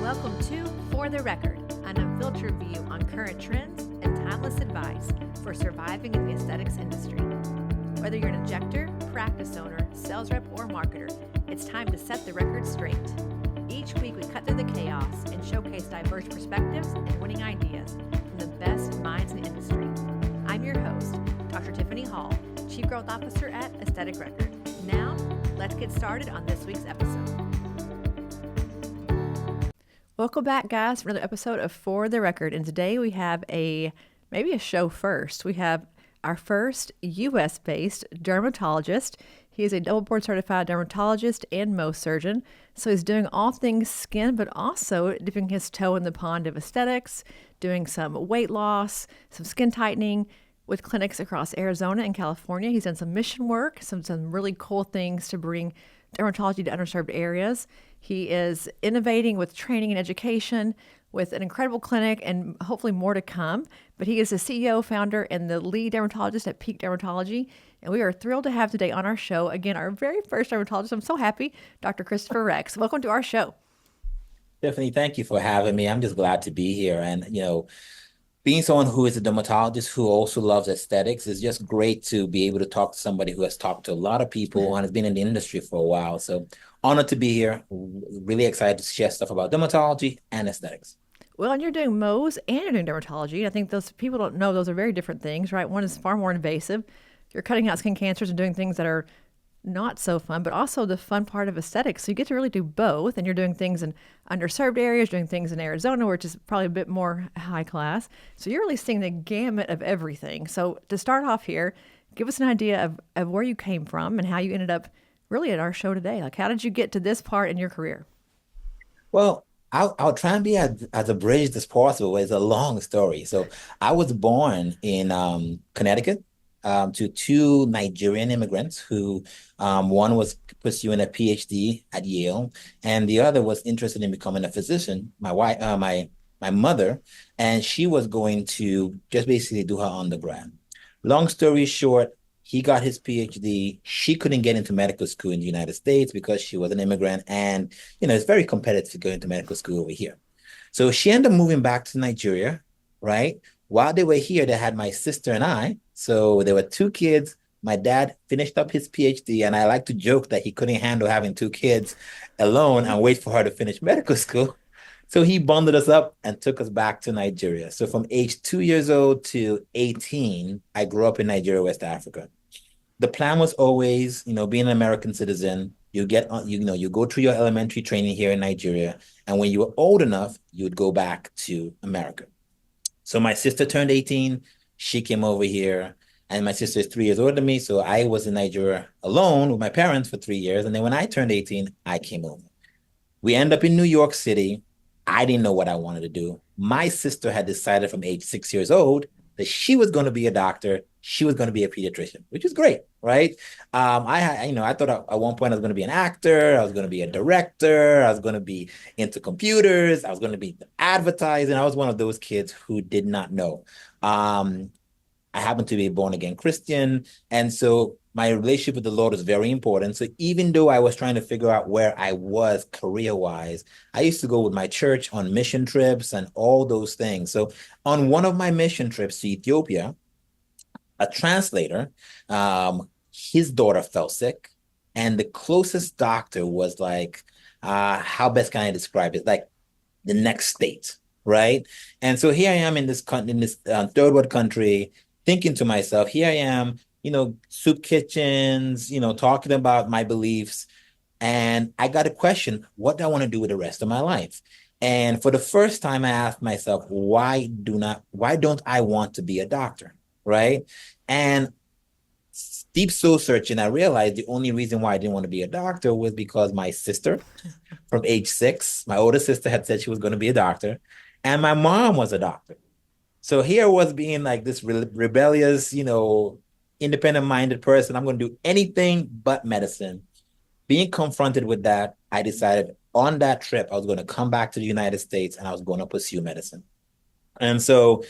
Welcome to For the Record, an unfiltered view on current trends and timeless advice for surviving in the aesthetics industry. Whether you're an injector, practice owner, sales rep, or marketer, it's time to set the record straight. Each week we cut through the chaos and showcase diverse perspectives and winning ideas from the best minds in the industry. I'm your host, Dr. Tiphany Hall, Chief Growth Officer at Aesthetic Record. Now, let's get started on this week's episode. Welcome back, guys, for another episode of For the Record. And today we have maybe a show first. We have our first U.S.-based dermatologist. He is a double board certified dermatologist and Mohs surgeon. So he's doing all things skin, but also dipping his toe in the pond of aesthetics, doing some weight loss, some skin tightening with clinics across Arizona and California. He's done some mission work, some really cool things to bring dermatology to underserved areas. He is innovating with training and education with an incredible clinic and hopefully more to come. But he is the CEO, founder, and the lead dermatologist at Peak Dermatology. And we are thrilled to have today on our show, again, our very first dermatologist. I'm so happy, Dr. Christopher Rex. Welcome to our show. Tiphany, thank you for having me. I'm just glad to be here. And, being someone who is a dermatologist who also loves aesthetics is just great to be able to talk to somebody who has talked to a lot of people and has been in the industry for a while. So honored to be here. Really excited to share stuff about dermatology and aesthetics. Well, and you're doing Mohs and you're doing dermatology. I think those people don't know those are very different things, right? One is far more invasive. You're cutting out skin cancers and doing things that are not so fun, but also the fun part of aesthetics. So you get to really do both, and you're doing things in underserved areas, doing things in Arizona, which is probably a bit more high class. So you're really seeing the gamut of everything. So to start off here, give us an idea of where you came from and how you ended up really at our show today. Like, how did you get to this part in your career? Well, I'll try and be as abridged as possible. It's a long story. So I was born in Connecticut to two Nigerian immigrants who one was pursuing a PhD at Yale, and the other was interested in becoming a physician. My wife, my mother, and she was going to just basically do her undergrad. Long story short, he got his PhD. She couldn't get into medical school in the United States because she was an immigrant, and it's very competitive to go into medical school over here. So she ended up moving back to Nigeria, right? While they were here, they had my sister and I. So there were two kids. My dad finished up his PhD, and I like to joke that he couldn't handle having two kids alone and wait for her to finish medical school. So he bundled us up and took us back to Nigeria. So from age 2 years old to 18, I grew up in Nigeria, West Africa. The plan was always, being an American citizen, you go through your elementary training here in Nigeria, and when you were old enough, you would go back to America. So my sister turned 18, she came over here, and my sister is 3 years older than me, so I was in Nigeria alone with my parents for 3 years, and then when I turned 18, I came over. We ended up in New York City. I didn't know what I wanted to do. My sister had decided from age 6 years old that she was going to be a doctor, she was going to be a pediatrician, which is great, right? I thought at one point I was going to be an actor, I was going to be a director, I was going to be into computers, I was going to be advertising. I was one of those kids who did not know. I happened to be a born-again Christian, and so my relationship with the Lord is very important. So even though I was trying to figure out where I was career-wise, I used to go with my church on mission trips and all those things. So on one of my mission trips to Ethiopia, a translator, his daughter fell sick, and the closest doctor was like, how best can I describe it? Like the next state, right? And so here I am in this third world country, thinking to myself, here I am, soup kitchens, talking about my beliefs. And I got a question, what do I want to do with the rest of my life? And for the first time, I asked myself, why don't I want to be a doctor, right? And deep soul searching, I realized the only reason why I didn't want to be a doctor was because my sister from age 6, my older sister had said she was going to be a doctor, and my mom was a doctor. So here was being like this rebellious, independent-minded person. I'm going to do anything but medicine. Being confronted with that, I decided on that trip, I was going to come back to the United States and I was going to pursue medicine. And so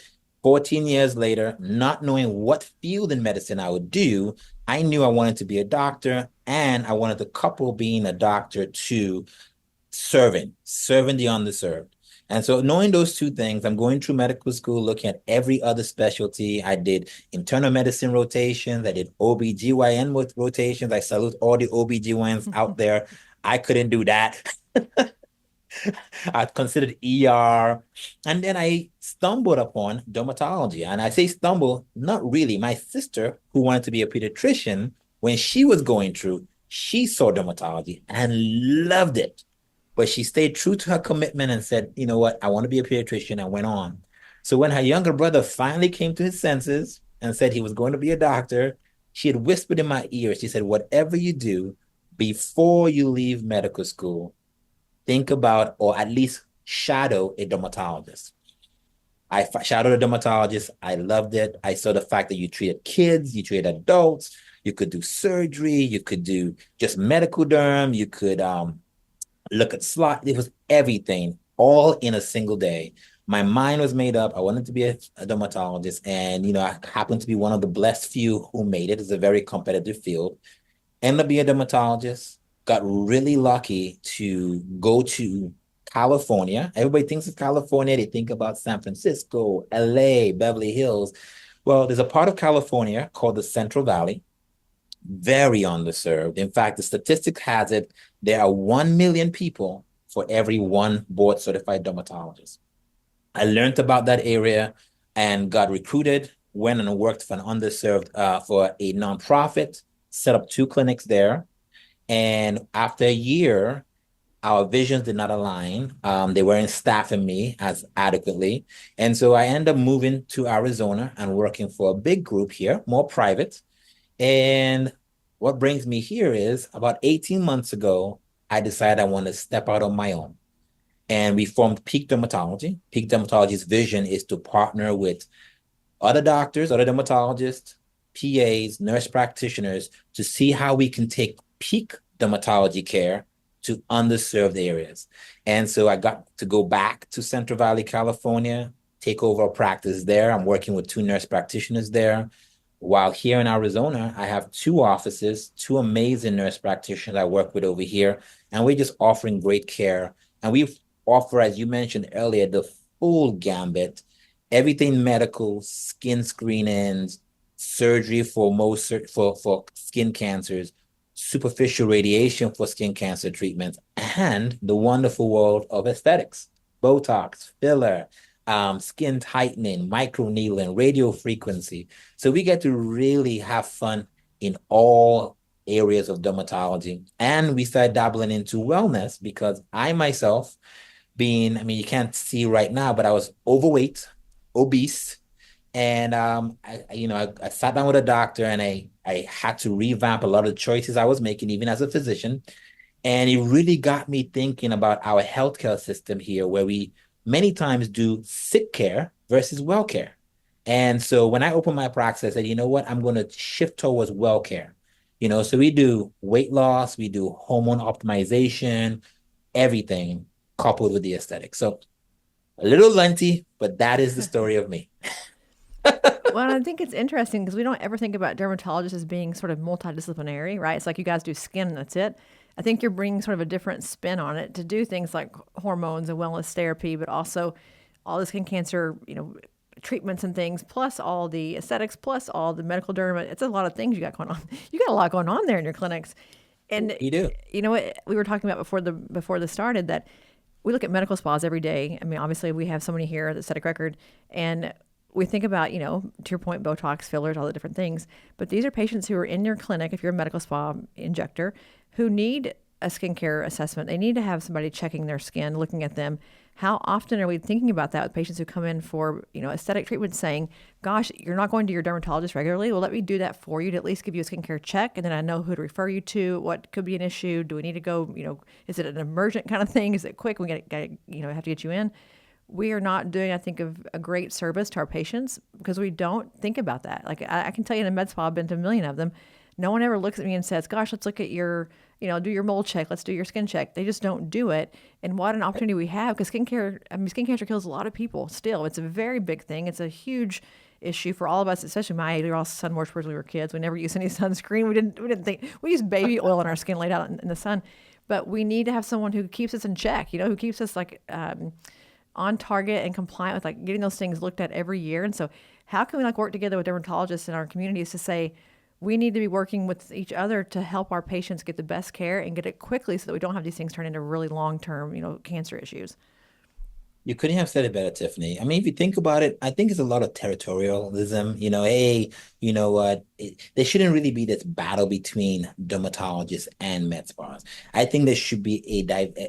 14 years later, not knowing what field in medicine I would do, I knew I wanted to be a doctor, and I wanted to couple being a doctor to serving the underserved. And so knowing those two things, I'm going through medical school, looking at every other specialty. I did internal medicine rotations. I did OBGYN rotations. I salute all the OBGYNs out there. I couldn't do that. I considered ER. And then I stumbled upon dermatology. And I say stumble, not really. My sister, who wanted to be a pediatrician, when she was going through, she saw dermatology and loved it. But she stayed true to her commitment and said, you know what, I want to be a pediatrician, and went on. So when her younger brother finally came to his senses and said he was going to be a doctor, she had whispered in my ear, she said, whatever you do before you leave medical school, think about or at least shadow a dermatologist. I shadowed a dermatologist. I loved it. I saw the fact that you treated kids, you treated adults, you could do surgery, you could do just medical derm, you could look at slot. It was everything all in a single day. My mind was made up. I wanted to be a dermatologist. And, I happened to be one of the blessed few who made it. It's a very competitive field. Ended up being a dermatologist. Got really lucky to go to California. Everybody thinks of California. They think about San Francisco, LA, Beverly Hills. Well, there's a part of California called the Central Valley, very underserved. In fact, the statistics has it, there are 1 million people for every one board certified dermatologist. I learned about that area and got recruited, went and worked for an underserved for a nonprofit, set up 2 clinics there. And after a year, our visions did not align. They weren't staffing me as adequately. And so I ended up moving to Arizona and working for a big group here, more private. And what brings me here is about 18 months ago, I decided I want to step out on my own. And we formed Peak Dermatology. Peak Dermatology's vision is to partner with other doctors, other dermatologists, PAs, nurse practitioners to see how we can take peak dermatology care to underserved areas. And so I got to go back to Central Valley, California, take over a practice there. I'm working with 2 nurse practitioners there. While here in Arizona, I have 2 offices, 2 amazing nurse practitioners I work with over here, and we're just offering great care. And we offer, as you mentioned earlier, the full gambit, everything medical, skin screenings, surgery for for skin cancers, superficial radiation for skin cancer treatments, and the wonderful world of aesthetics, Botox, filler, skin tightening, microneedling, radio frequency. So we get to really have fun in all areas of dermatology. And we started dabbling into wellness because I myself, you can't see right now, but I was overweight, obese. And I sat down with a doctor and I had to revamp a lot of the choices I was making, even as a physician. And it really got me thinking about our healthcare system here, where we many times do sick care versus well care. And so when I opened my practice, I said, you know what, I'm going to shift towards well care. So we do weight loss, we do hormone optimization, everything coupled with the aesthetic. So a little lengthy, but that is the story of me. Well, I think it's interesting because we don't ever think about dermatologists as being sort of multidisciplinary, right? It's like you guys do skin and that's it. I think you're bringing sort of a different spin on it to do things like hormones and wellness therapy, but also all the skin cancer, treatments and things, plus all the aesthetics, plus all the medical derma. It's a lot of things you got going on. You got a lot going on there in your clinics. And You do. you know what we were talking about before this started, that we look at medical spas every day. I mean, obviously we have so many here at the Aesthetic Record, and we think about, to your point, Botox, fillers, all the different things. But these are patients who are in your clinic, if you're a medical spa injector, who need a skincare assessment. They need to have somebody checking their skin, looking at them. How often are we thinking about that with patients who come in for, aesthetic treatment, saying, gosh, you're not going to your dermatologist regularly. Well, let me do that for you to at least give you a skincare check. And then I know who to refer you to, what could be an issue. Do we need to go, is it an emergent kind of thing? Is it quick? We have to get you in. We are not doing, I think, a great service to our patients because we don't think about that. Like I can tell you in a med spa, I've been to a million of them. No one ever looks at me and says, gosh, let's look at your, do your mold check. Let's do your skin check. They just don't do it. And what an opportunity we have, because skin cancer kills a lot of people still. It's a very big thing. It's a huge issue for all of us, especially my age. We were all sun worshippers when we were kids. We never used any sunscreen. We didn't think, we used baby oil on our skin laid out in the sun. but we need to have someone who keeps us in check, who keeps us like on target and compliant with like getting those things looked at every year. And so, how can we like work together with dermatologists in our communities to say we need to be working with each other to help our patients get the best care and get it quickly so that we don't have these things turn into really long term, cancer issues. You couldn't have said it better, Tiffany. I mean, if you think about it, I think it's a lot of territorialism. Hey, you know what? There shouldn't really be this battle between dermatologists and med spas. I think there should be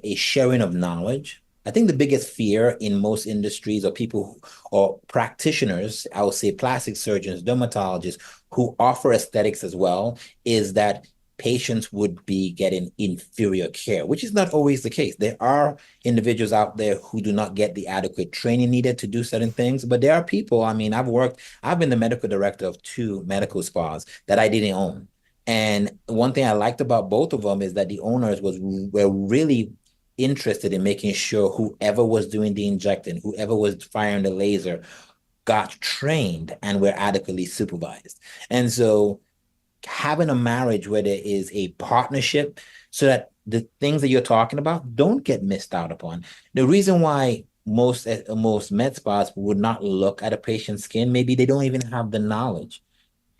a sharing of knowledge. I think the biggest fear in most industries or people or practitioners, I would say plastic surgeons, dermatologists who offer aesthetics as well, is that patients would be getting inferior care, which is not always the case. There are individuals out there who do not get the adequate training needed to do certain things. But there are people, I mean, I've been the medical director of two medical spas that I didn't own. And one thing I liked about both of them is that the owners were really interested in making sure whoever was doing the injecting, whoever was firing the laser, got trained and were adequately supervised. And so having a marriage where there is a partnership so that the things that you're talking about don't get missed out upon. The reason why most med spas would not look at a patient's skin, maybe they don't even have the knowledge.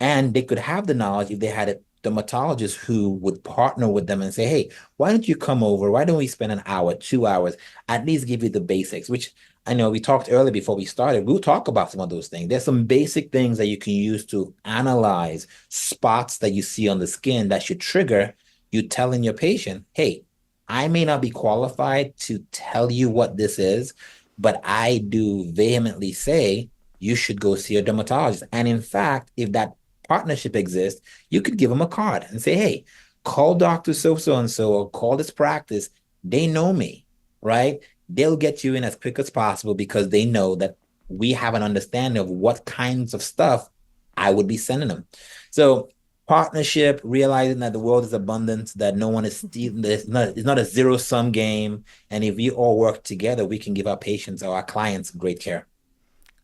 And they could have the knowledge if they had a dermatologist who would partner with them and say, hey, why don't you come over? Why don't we spend an hour, 2 hours, at least give you the basics, which I know we talked earlier before we started. We'll talk about some of those things. There's some basic things that you can use to analyze spots that you see on the skin that should trigger you telling your patient, hey, I may not be qualified to tell you what this is, but I do vehemently say you should go see a dermatologist. And in fact, if that partnership exists, you could give them a card and say, hey, call Dr. So and so or call this practice. They know me, right? They'll get you in as quick as possible because they know that we have an understanding of what kinds of stuff I would be sending them. So partnership, realizing that the world is abundant, that no one is stealing, it's not a zero-sum game. And if we all work together, we can give our patients or our clients great care.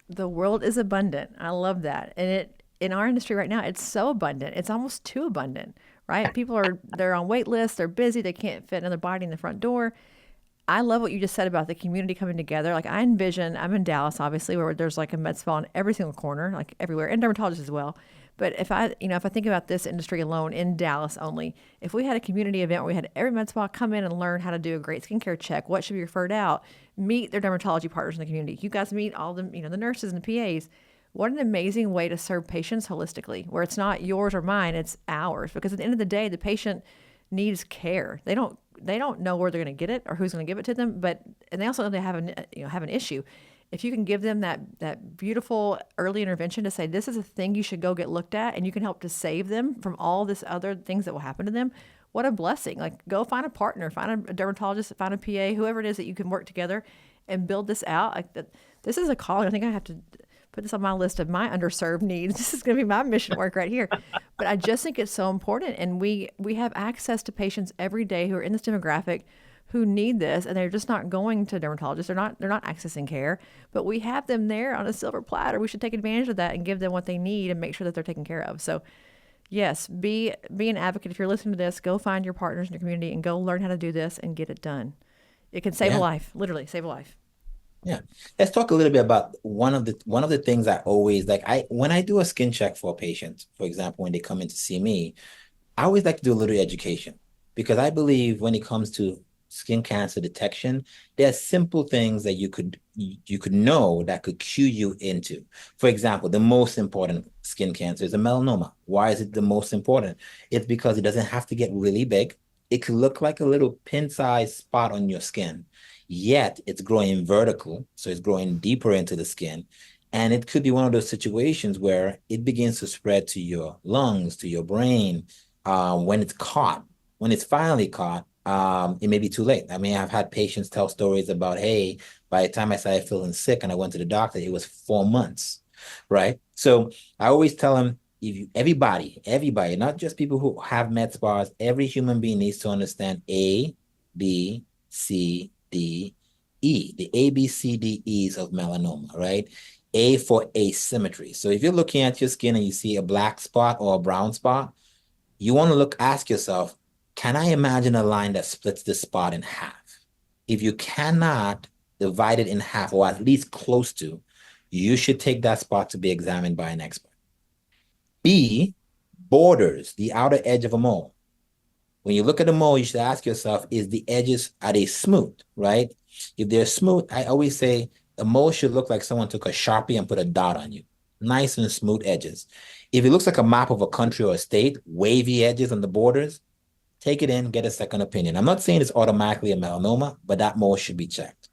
The world is abundant. I love that. And it in our industry right now, it's so abundant. It's almost too abundant, right? They're on wait lists, they're busy, they can't fit another body in the front door. I love what you just said about the community coming together. Like I envision, I'm in Dallas, obviously, where there's like a med spa in every single corner, like everywhere, and dermatologists as well. But if I think about this industry alone in Dallas only, if we had a community event where we had every med spa come in and learn how to do a great skincare check, what should be referred out, meet their dermatology partners in the community. You guys meet all the nurses and the PAs. What an amazing way to serve patients holistically, where it's not yours or mine, it's ours. Because at the end of the day, the patient needs care. They don't know where they're going to get it or who's going to give it to them, and they also know they have an issue. If you can give them that beautiful early intervention to say this is a thing you should go get looked at, and you can help to save them from all this other things that will happen to them, what a blessing. Like go find a partner, find a dermatologist, find a PA, whoever it is that you can work together and build this out. This is a calling. I think I have to put this on my list of my underserved needs. This is going to be my mission work right here. But I just think it's so important. And we have access to patients every day who are in this demographic who need this, and they're just not going to dermatologists. They're not accessing care, but we have them there on a silver platter. We should take advantage of that and give them what they need and make sure that they're taken care of. So yes, be an advocate. If you're listening to this, go find your partners in your community and go learn how to do this and get it done. It can save a Yeah. life, literally save a life. Yeah. Let's talk a little bit about one of the things I always like. When I do a skin check for a patient, for example, when they come in to see me, I always like to do a little education because I believe when it comes to skin cancer detection, there are simple things that you could know that could cue you into. For example, the most important skin cancer is a melanoma. Why is it the most important? It's because it doesn't have to get really big. It could look like a little pin-sized spot on your skin, yet it's growing vertical, so it's growing deeper into the skin. And it could be one of those situations where it begins to spread to your lungs, to your brain, when it's caught. When it's finally caught, it may be too late. I mean, I've had patients tell stories about, hey, by the time I started feeling sick and I went to the doctor, it was 4 months, right? So I always tell them, everybody, not just people who have med spas, every human being needs to understand A, B, C, D, E, the A, B, C, D, E's of melanoma, right? A for asymmetry. So if you're looking at your skin and you see a black spot or a brown spot, you want to ask yourself, can I imagine a line that splits the spot in half? If you cannot divide it in half, or at least close to, you should take that spot to be examined by an expert. B, borders, the outer edge of a mole. When you look at a mole, you should ask yourself, is the edges, are they smooth, right? If they're smooth, I always say a mole should look like someone took a Sharpie and put a dot on you. Nice and smooth edges. If it looks like a map of a country or a state, wavy edges on the borders, take it in, get a second opinion. I'm not saying it's automatically a melanoma, but that mole should be checked.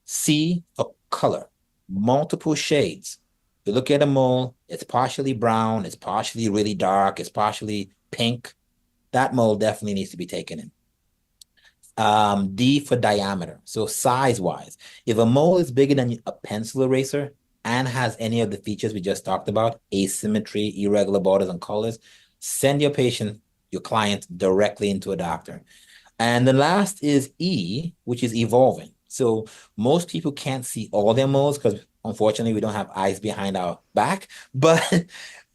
C, a color, multiple shades. If you look at a mole, it's partially brown, it's partially really dark, it's partially pink. That mole definitely needs to be taken in. D for diameter. So size-wise, if a mole is bigger than a pencil eraser and has any of the features we just talked about, asymmetry, irregular borders and colors, send your patient, your client directly into a doctor. And the last is E, which is evolving. So most people can't see all their moles because unfortunately we don't have eyes behind our back, but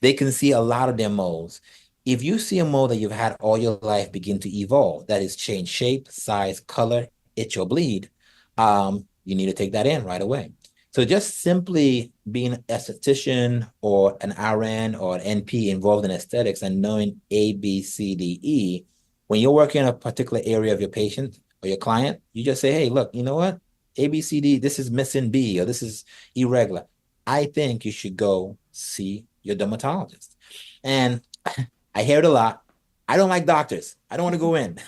they can see a lot of their moles. If you see a mole that you've had all your life begin to evolve, that is change shape, size, color, itch or bleed, you need to take that in right away. So just simply being an esthetician or an RN or an NP involved in aesthetics and knowing A, B, C, D, E, when you're working in a particular area of your patient or your client, you just say, hey, look, you know what? A, B, C, D, this is missing B, or this is irregular. I think you should go see your dermatologist. And I hear it a lot. I don't like doctors. I don't want to go in.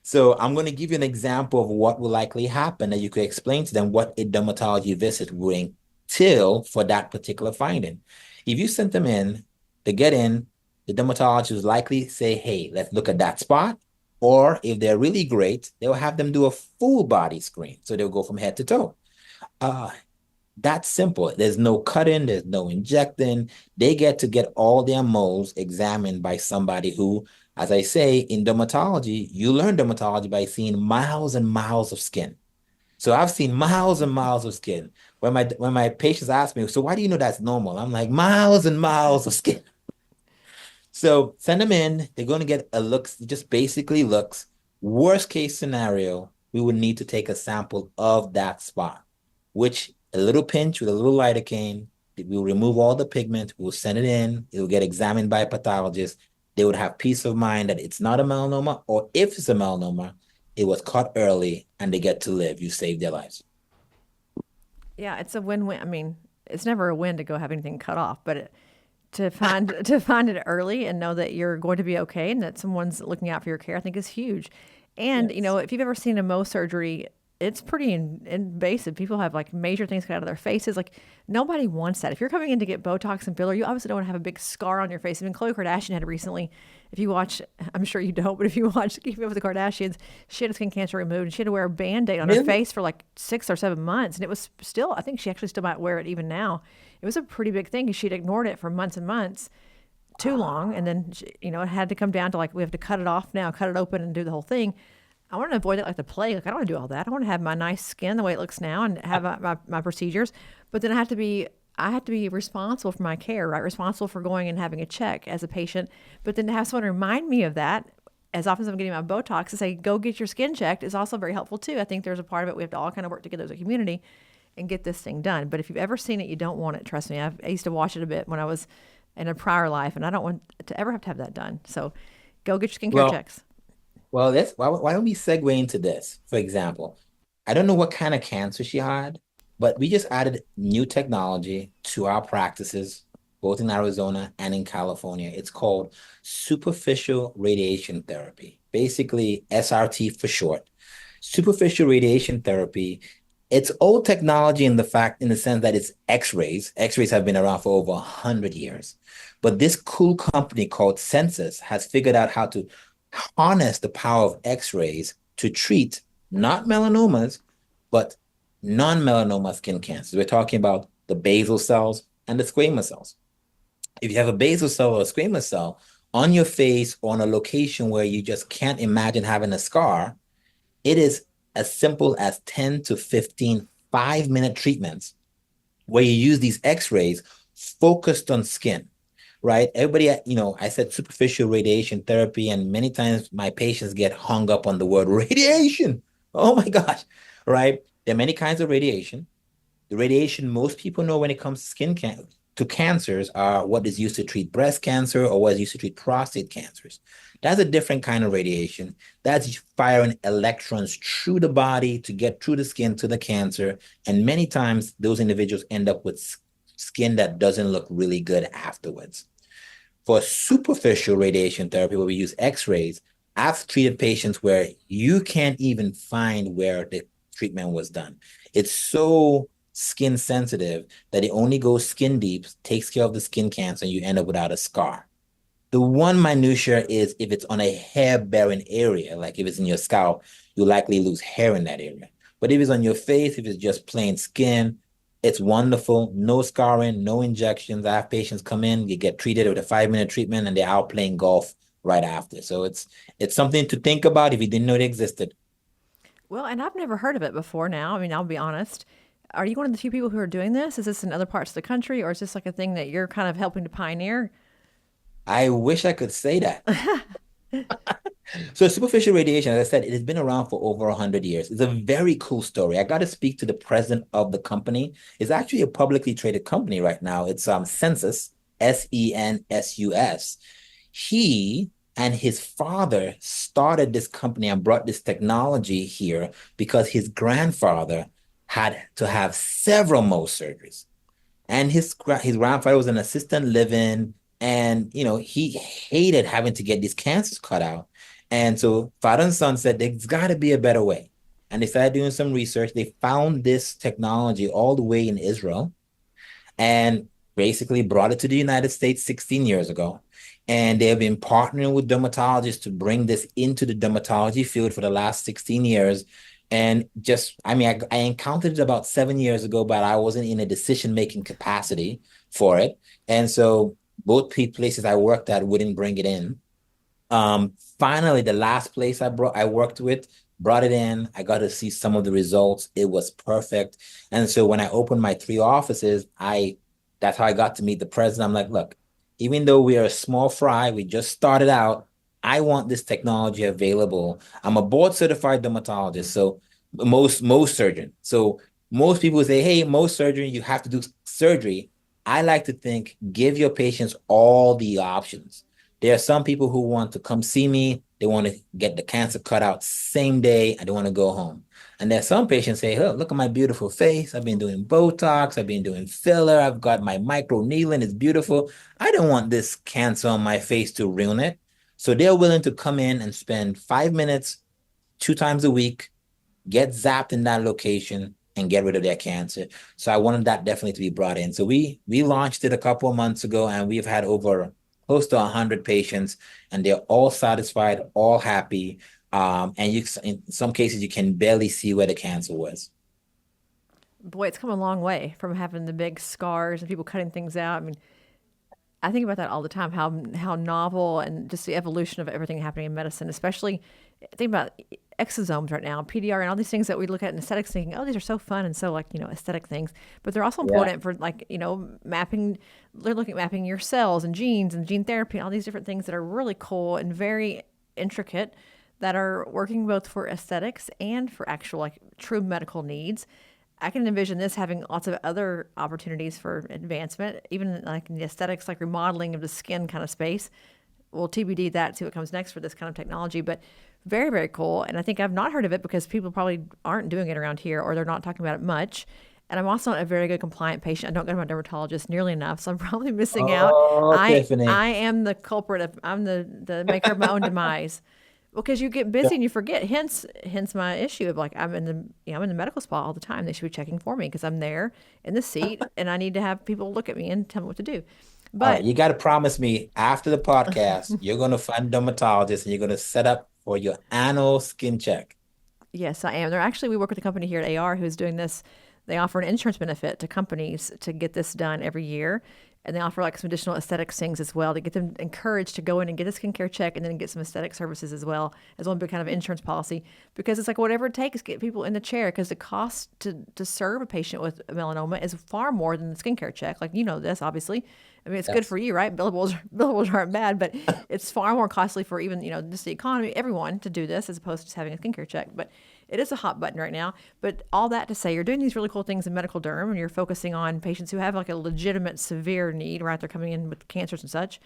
So I'm going to give you an example of what will likely happen that you could explain to them what a dermatology visit would entail for that particular finding. If you sent them in, to get in, the dermatologist will likely say, hey, let's look at that spot. Or if they're really great, they'll have them do a full body screen. So they'll go from head to toe. That's simple. There's no cutting, there's no injecting. They get all their moles examined by somebody who, as I say, in dermatology, you learn dermatology by seeing miles and miles of skin. So I've seen miles and miles of skin. When my patients ask me, so why do you know that's normal? I'm like, miles and miles of skin. So send them in. They're going to get a look, just basically looks. Worst case scenario, we would need to take a sample of that spot, which a little pinch with a little lidocaine, we'll remove all the pigment, we'll send it in, it will get examined by a pathologist. They would have peace of mind that it's not a melanoma, or if it's a melanoma, it was caught early and they get to live. You saved their lives. Yeah, it's a win-win. I mean, it's never a win to go have anything cut off, but to find it early and know that you're going to be okay and that someone's looking out for your care, I think is huge. And Yes. if you've ever seen a Mohs surgery, it's pretty invasive. People have like major things cut out of their faces. Like nobody wants that. If you're coming in to get Botox and filler, you obviously don't want to have a big scar on your face. I mean, Khloe Kardashian had it recently. If you watch, I'm sure you don't, but if you watch Keeping Up with the Kardashians, she had a skin cancer removed and she had to wear a Band-Aid on her Really? face for like 6 or 7 months. And it was still, I think she actually still might wear it even now. It was a pretty big thing because she'd ignored it for months and months, too long. And then, it had to come down to like, we have to cut it off now, cut it open and do the whole thing. I want to avoid it like the plague. Like I don't want to do all that. I want to have my nice skin the way it looks now and have my procedures. But then I have to be responsible for my care, right? Responsible for going and having a check as a patient. But then to have someone remind me of that as often as I'm getting my Botox to say, go get your skin checked is also very helpful too. I think there's a part of it we have to all kind of work together as a community and get this thing done. But if you've ever seen it, you don't want it. Trust me. I used to watch it a bit when I was in a prior life, and I don't want to ever have to have that done. So go get your skincare Well, checks. Well, why don't we segue into this? For example, I don't know what kind of cancer she had, but we just added new technology to our practices, both in Arizona and in California. It's called superficial radiation therapy, basically SRT for short. Superficial radiation therapy, it's old technology in the sense that it's X-rays. X-rays have been around for over 100 years. But this cool company called Census has figured out how to harness the power of X-rays to treat not melanomas, but non-melanoma skin cancers. We're talking about the basal cells and the squamous cells. If you have a basal cell or a squamous cell on your face or on a location where you just can't imagine having a scar, it is as simple as 10 to 15 5-minute treatments where you use these X-rays focused on skin. right? Everybody, I said superficial radiation therapy, and many times my patients get hung up on the word radiation. Oh my gosh, right? There are many kinds of radiation. The radiation most people know when it comes to to cancers are what is used to treat breast cancer or what is used to treat prostate cancers. That's a different kind of radiation. That's firing electrons through the body to get through the skin to the cancer. And many times those individuals end up with skin that doesn't look really good afterwards. For superficial radiation therapy, where we use X-rays, I've treated patients where you can't even find where the treatment was done. It's so skin sensitive that it only goes skin deep, takes care of the skin cancer, and you end up without a scar. The one minutia is if it's on a hair-bearing area, like if it's in your scalp, you likely lose hair in that area. But if it's on your face, if it's just plain skin, it's wonderful. No scarring, no injections. I have patients come in, you get treated with a 5-minute treatment, and they're out playing golf right after. So it's something to think about if you didn't know it existed. Well, and I've never heard of it before now. I mean, I'll be honest. Are you one of the few people who are doing this? Is this in other parts of the country, or is this like a thing that you're kind of helping to pioneer? I wish I could say that. So superficial radiation, as I said, it has been around for over 100 years. It's a very cool story. I got to speak to the president of the company. It's actually a publicly traded company right now. It's Census, Sensus. He and his father started this company and brought this technology here because his grandfather had to have several Mohs surgeries. And his grandfather was an assistant living, and he hated having to get these cancers cut out. And so father and son said there's got to be a better way. And they started doing some research. They found this technology all the way in Israel and basically brought it to the United States 16 years ago. And they have been partnering with dermatologists to bring this into the dermatology field for the last 16 years. And just, I mean, I encountered it about 7 years ago, but I wasn't in a decision-making capacity for it. And so both places I worked at wouldn't bring it in. Finally, the last place I worked with brought it in. I got to see some of the results. It was perfect. And so when I opened my 3 offices, that's how I got to meet the president. I'm like, look, even though we are a small fry, we just started out. I want this technology available. I'm a board certified dermatologist, so most surgeon. So most people say, hey, most surgery, you have to do surgery. I like to think, give your patients all the options. There are some people who want to come see me. They want to get the cancer cut out same day and they want to go home. And there's some patients say, oh, look at my beautiful face. I've been doing Botox. I've been doing filler. I've got my micro needling. It's beautiful. I don't want this cancer on my face to ruin it. So they're willing to come in and spend 5 minutes 2 times a week, get zapped in that location and get rid of their cancer. So I wanted that definitely to be brought in. So we launched it a couple of months ago and we've had over close to 100 patients and they're all satisfied, all happy. And in some cases, you can barely see where the cancer was. Boy, it's come a long way from having the big scars and people cutting things out. I mean, I think about that all the time, how novel and just the evolution of everything happening in medicine, especially think about exosomes right now, PDR and all these things that we look at in aesthetics thinking, oh, these are so fun and so like, aesthetic things. But they're also Yeah. important for like, mapping, they're looking at mapping your cells and genes and gene therapy and all these different things that are really cool and very intricate that are working both for aesthetics and for actual like true medical needs. I can envision this having lots of other opportunities for advancement, even like in the aesthetics, like remodeling of the skin kind of space. We'll TBD that, see what comes next for this kind of technology. But very, very cool. And I think I've not heard of it because people probably aren't doing it around here or they're not talking about it much. And I'm also not a very good compliant patient. I don't go to my dermatologist nearly enough, so I'm probably missing out. Oh, Tiffany. I am the culprit of I'm the maker of my own demise because you get busy and you forget. Hence my issue of like I'm in the medical spa all the time. They should be checking for me because I'm there in the seat and I need to have people look at me and tell me what to do. All right, But you got to promise me after the podcast, you're going to find a dermatologist and you're going to set up for your annual skin check. yes, I am. We work with a company here at AR who's doing this. They offer an insurance benefit to companies to get this done every year. and they offer like some additional aesthetics things as well to get them encouraged to go in and get a skincare check and then get some aesthetic services as one big kind of insurance policy, because it's like whatever it takes to get people in the chair, because the cost to serve a patient with melanoma is far more than the skincare check. Like, you know this, obviously. I mean, it's good for Yes. you, right? Billables aren't bad, but it's far more costly for even, just the economy, everyone to do this as opposed to just having a skincare check. But it is a hot button right now. But all that to say, you're doing these really cool things in medical derm, and you're focusing on patients who have like a legitimate severe need, right? They're coming in with cancers and such.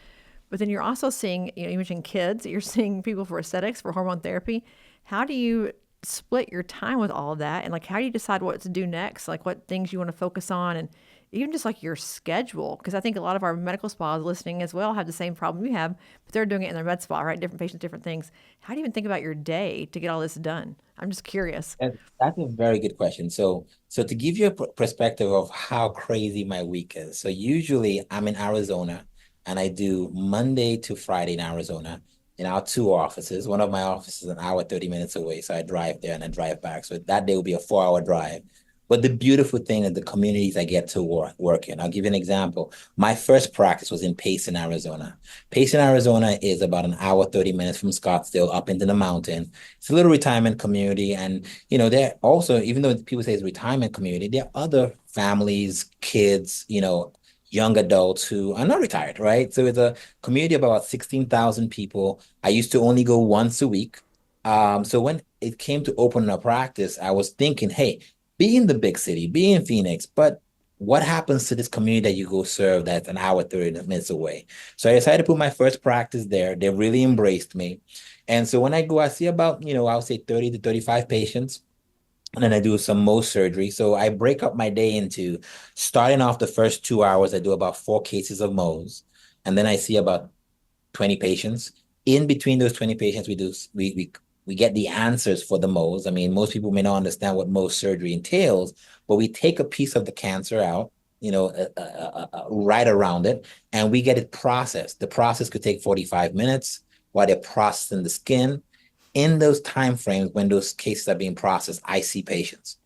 But then you're also seeing, you mentioned kids, you're seeing people for aesthetics, for hormone therapy. How do you split your time with all of that? And like, how do you decide what to do next? Like, what things you want to focus on? And even just like your schedule, because I think a lot of our medical spas listening as well have the same problem you have, but they're doing it in their med spa, right? Different patients, different things. How do you even think about your day to get all this done? I'm just curious. That's a very good question. So to give you a perspective of how crazy my week is. So usually I'm in Arizona and I do Monday to Friday in Arizona in our two offices. One of my offices is an hour, 30 minutes away. So I drive there and I drive back. So that day will be a 4 hour drive. But the beautiful thing is the communities I get to work in. I'll give you an example. My first practice was in Payson, Arizona. Payson, Arizona is about an hour, 30 minutes from Scottsdale up into the mountain. It's a little retirement community. And, there also, even though people say it's a retirement community, there are other families, kids, young adults who are not retired, right? So it's a community of about 16,000 people. I used to only go once a week. So when it came to opening a practice, I was thinking, hey, be in the big city, be in Phoenix, but what happens to this community that you go serve that's an hour, 30 minutes away? So I decided to put my first practice there. They really embraced me. And so when I go, I see about, I'll say 30 to 35 patients. And then I do some Mohs surgery. So I break up my day into starting off the first 2 hours, I do about 4 cases of Mohs. And then I see about 20 patients. In between those 20 patients, we get the answers for the Mohs. I mean, most people may not understand what Mohs surgery entails, but we take a piece of the cancer out, right around it, and we get it processed. The process could take 45 minutes while they're processing the skin. In those time frames when those cases are being processed, I see patients.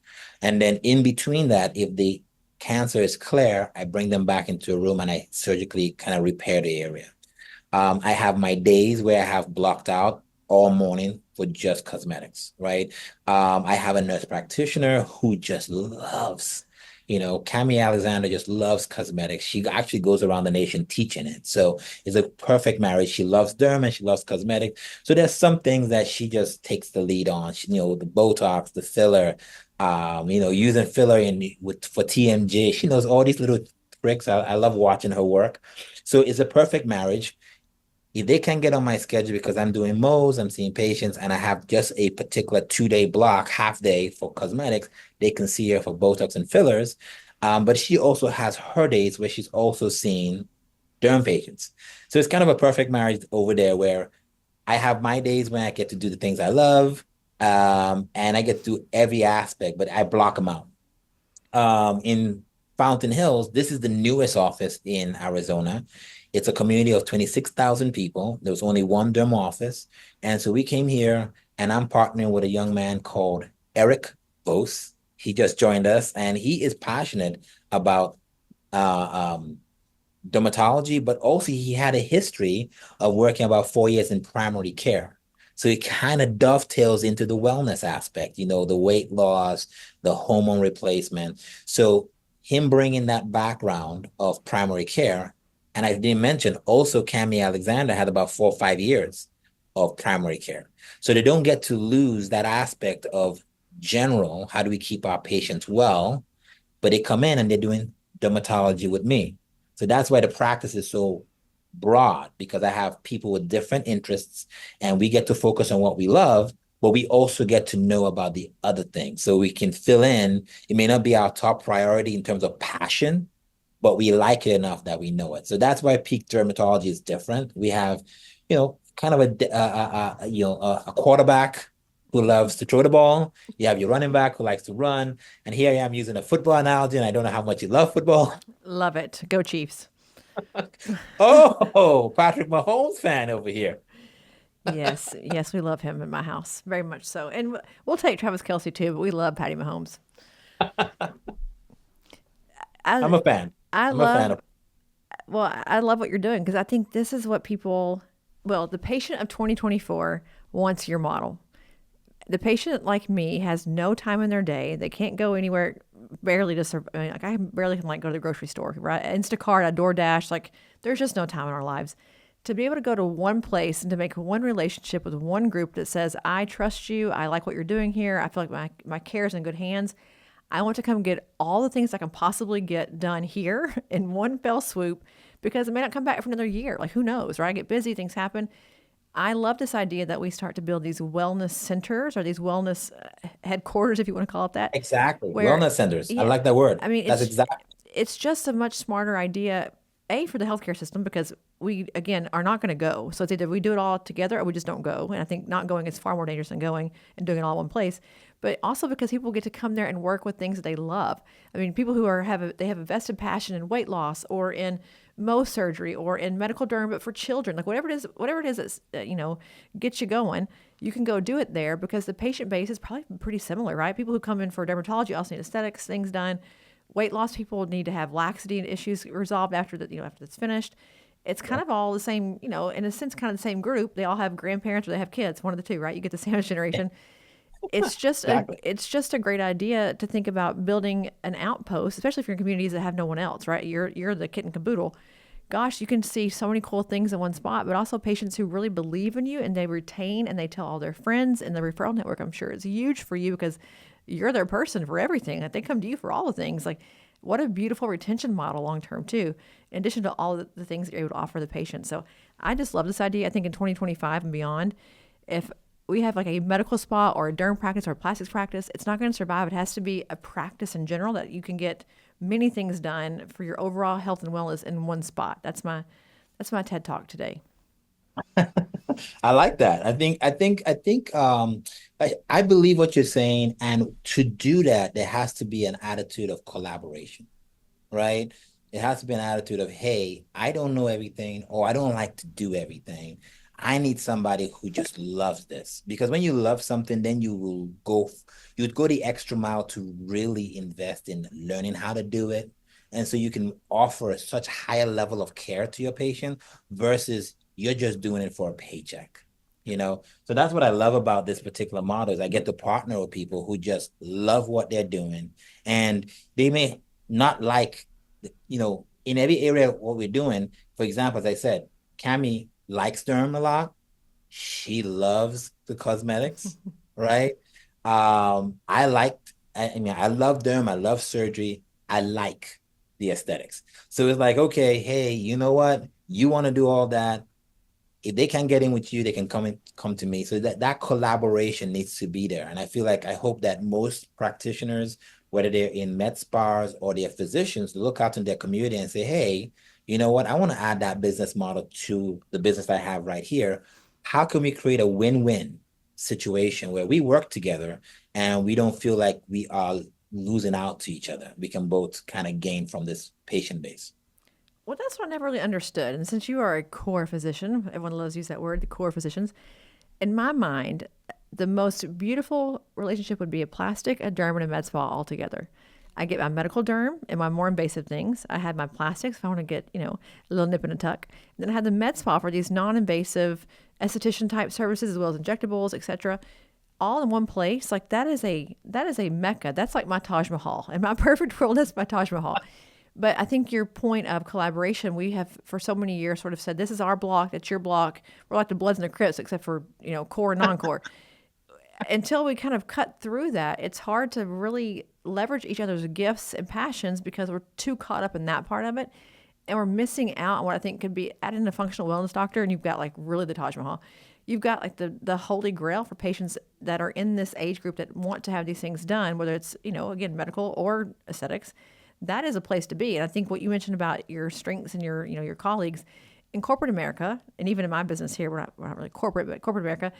And then in between that, if the cancer is clear, I bring them back into a room and I surgically kind of repair the area. I have my days where I have blocked out all morning for just cosmetics, right? I have a nurse practitioner who just loves, Cami Alexander just loves cosmetics. She actually goes around the nation teaching it. So it's a perfect marriage. She loves derm and she loves cosmetics. So there's some things that she just takes the lead on. The Botox, the filler, using filler for TMJ. She knows all these little tricks. I love watching her work. So it's a perfect marriage. If they can get on my schedule because I'm doing Mohs, I'm seeing patients, and I have just a particular 2 day block, half day for cosmetics, they can see her for Botox and fillers. But she also has her days where she's also seeing derm patients. So it's kind of a perfect marriage over there where I have my days when I get to do the things I love, and I get to do every aspect, but I block them out. In Fountain Hills, this is the newest office in Arizona. It's a community of 26,000 people. There was only one derm office. And so we came here, and I'm partnering with a young man called Eric Vos. He just joined us, and he is passionate about dermatology, but also he had a history of working about 4 years in primary care. So it kind of dovetails into the wellness aspect, the weight loss, the hormone replacement. So him bringing that background of primary care, and I didn't mention also Cami Alexander had about 4 or 5 years of primary care. So they don't get to lose that aspect of general, how do we keep our patients well, but they come in and they're doing dermatology with me. So that's why the practice is so broad, because I have people with different interests and we get to focus on what we love, but we also get to know about the other things. So we can fill in. It may not be our top priority in terms of passion, but we like it enough that we know it. So that's why Peak Dermatology is different. We have, kind of a quarterback who loves to throw the ball. You have your running back who likes to run. And here I am using a football analogy, and I don't know how much you love football. Love it. Go Chiefs. Oh, Patrick Mahomes fan over here. Yes, yes, we love him in my house very much so, and we'll take Travis Kelsey too. But we love Patty Mahomes. I'm I a fan. I I'm a fan love of. Well, I love what you're doing because I think this is what people, well, the patient of 2024 wants your model. The patient like me has no time in their day. They can't go anywhere, barely to survive. I mean, like I barely can like go to the grocery store, right? Instacart, a DoorDash, like there's just no time in our lives. To be able to go to one place and to make one relationship with one group that says, I trust you, I like what you're doing here, I feel like my care is in good hands. I want to come get all the things I can possibly get done here in one fell swoop because it may not come back for another year. Like, who knows, right? I get busy, things happen. I love this idea that we start to build these wellness centers or these wellness headquarters, if you want to call it that, Exactly. where, Wellness centers. I yeah, like that word. I mean, That's exactly. it's just a much smarter idea, A, for the healthcare system, because we, again, are not going to go. So it's either we do it all together or we just don't go. And I think not going is far more dangerous than going and doing it all in one place. But also because people get to come there and work with things that they love. I mean, people who they have a vested passion in weight loss or in Mohs surgery or in medical derm, but for children, like whatever it is that's, gets you going, you can go do it there because the patient base is probably pretty similar, right? People who come in for dermatology also need aesthetics, things done. Weight loss people need to have laxity issues resolved after that, after it's finished. It's kind of all the same, in a sense, kind of the same group. They all have grandparents or they have kids, one of the two, right? You get the sandwich generation. Exactly. It's just a great idea to think about building an outpost, especially if you're in communities that have no one else, right? You're the kit and caboodle. Gosh, you can see so many cool things in one spot, but also patients who really believe in you and they retain and they tell all their friends, and the referral network, I'm sure, is huge for you because you're their person for everything. Like they come to you for all the things. Like what a beautiful retention model long term too, in addition to all the things that you're able to offer the patient. So I just love this idea. I think in 2025 and beyond, if we have like a medical spa or a derm practice or a plastics practice, it's not going to survive. It has to be a practice in general that you can get many things done for your overall health and wellness in one spot. That's my TED talk today. I like that. I believe what you're saying. And to do that, there has to be an attitude of collaboration, right? It has to be an attitude of, hey, I don't know everything, or I don't like to do everything. I need somebody who just loves this. Because when you love something, then you'd go the extra mile to really invest in learning how to do it. And so you can offer such higher level of care to your patient versus you're just doing it for a paycheck. So that's what I love about this particular model is I get to partner with people who just love what they're doing, and they may not like, in every area of what we're doing. For example, as I said, Cami likes derm a lot. She loves the cosmetics, right? I love derm. I love surgery. I like the aesthetics. So it's like, okay, hey, you know what? You want to do all that. If they can't get in with you, they can come to me. So that collaboration needs to be there. And I hope that most practitioners, whether they're in med spas or they're physicians, look out in their community and say, hey, you know what? I want to add that business model to the business I have right here. How can we create a win-win situation where we work together and we don't feel like we are losing out to each other? We can both kind of gain from this patient base. Well, that's what I never really understood. And since you are a core physician, everyone loves to use that word, the core physicians. In my mind, the most beautiful relationship would be a plastic, a derm, and a med spa all together. I get my medical derm and my more invasive things. I have my plastics if I want to get, a little nip and a tuck. And then I have the med spa for these non-invasive esthetician type services as well as injectables, etc. All in one place. Like that is a mecca. That's like my Taj Mahal. In my perfect world, that's my Taj Mahal. But I think your point of collaboration, we have for so many years sort of said, this is our block, that's your block. We're like the Bloods and the Crips, except for, core and non-core. Until we kind of cut through that, it's hard to really leverage each other's gifts and passions because we're too caught up in that part of it. And we're missing out on what I think could be added in a functional wellness doctor. And you've got like really the Taj Mahal. You've got like the holy grail for patients that are in this age group that want to have these things done, whether it's, again, medical or aesthetics. That is a place to be. And I think what you mentioned about your strengths and your colleagues in corporate America, and even in my business here, we're not really corporate, but corporate America,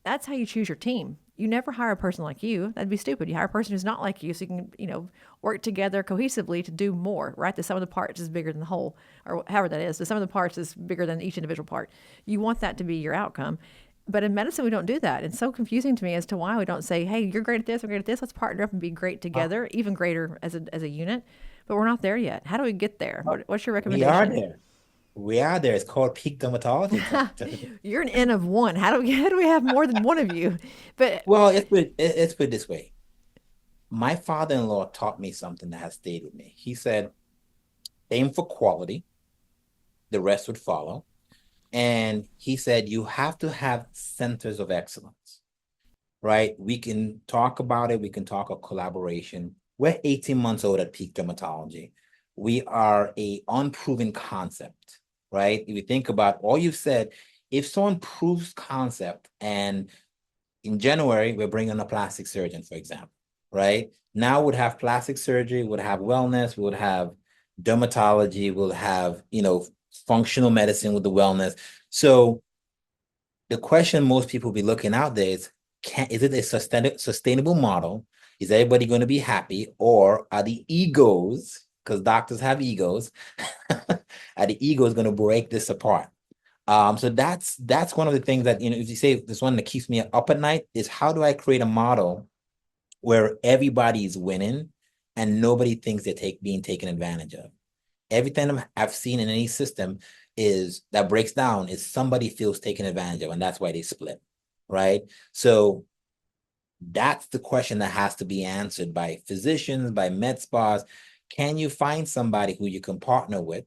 that's how you choose your team. You never hire a person like you. That'd be stupid. You hire a person who's not like you so you can, work together cohesively to do more, right? The sum of the parts is bigger than the whole, or however that is. The sum of the parts is bigger than each individual part. You want that to be your outcome. But in medicine, we don't do that. It's so confusing to me as to why we don't say, hey, you're great at this, I'm great at this. Let's partner up and be great together, even greater as a unit. But we're not there yet. How do we get there? What's your We are recommendation? there. We are there. It's called Peak Dermatology. You're an N of one. How do we have more than one of you? But Well, let's put it this way. My father-in-law taught me something that has stayed with me. He said, aim for quality, the rest would follow. And he said, you have to have centers of excellence, right? We can talk about it. We can talk of collaboration. We're 18 months old at Peak Dermatology. We are a unproven concept, right? If you think about all you've said, if someone proves concept, and in January, we're bringing a plastic surgeon, for example, right? Now we'd have plastic surgery, would have wellness, we would have dermatology, we'll have, functional medicine with the wellness. So the question most people be looking out there is it a sustainable model? Is everybody going to be happy? Or are the egos, because doctors have egos, are the egos going to break this apart? So that's one of the things that, if you say this one that keeps me up at night is how do I create a model where everybody is winning and nobody thinks they're being taken advantage of? Everything I've seen in any system is that breaks down is somebody feels taken advantage of, and that's why they split, right? So that's the question that has to be answered by physicians, by med spas. Can you find somebody who you can partner with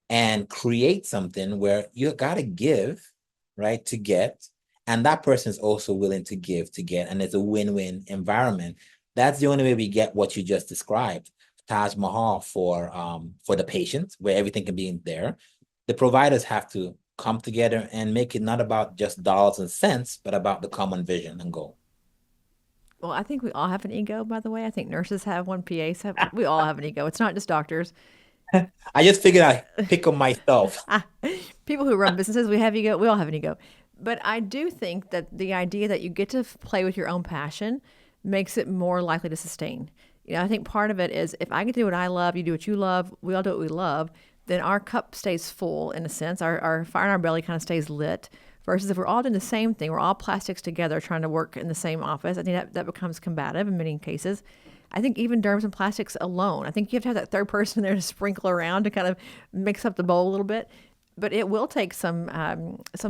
and create something where you got to give, right, to get, and that person is also willing to give to get, and it's a win-win environment. That's the only way we get what you just described. Taj Mahal for the patient, where everything can be in there. The providers have to come together and make it not about just dollars and cents, but about the common vision and goal. well, I think we all have an ego, by the way. I think nurses have one, PAs have, we all have an ego. It's not just doctors. I just figured I'd pick up myself. People who run businesses, we have ego. We all have an ego. But I do think that the idea that you get to play with your own passion makes it more likely to sustain. I think part of it is if I get to do what I love, you do what you love, we all do what we love, then our cup stays full in a sense. Our fire in our belly kind of stays lit. Versus if we're all doing the same thing, we're all plastics together trying to work in the same office. I think that becomes combative in many cases. I think even derms and plastics alone, I think you have to have that third person there to sprinkle around to kind of mix up the bowl a little bit. But it will take some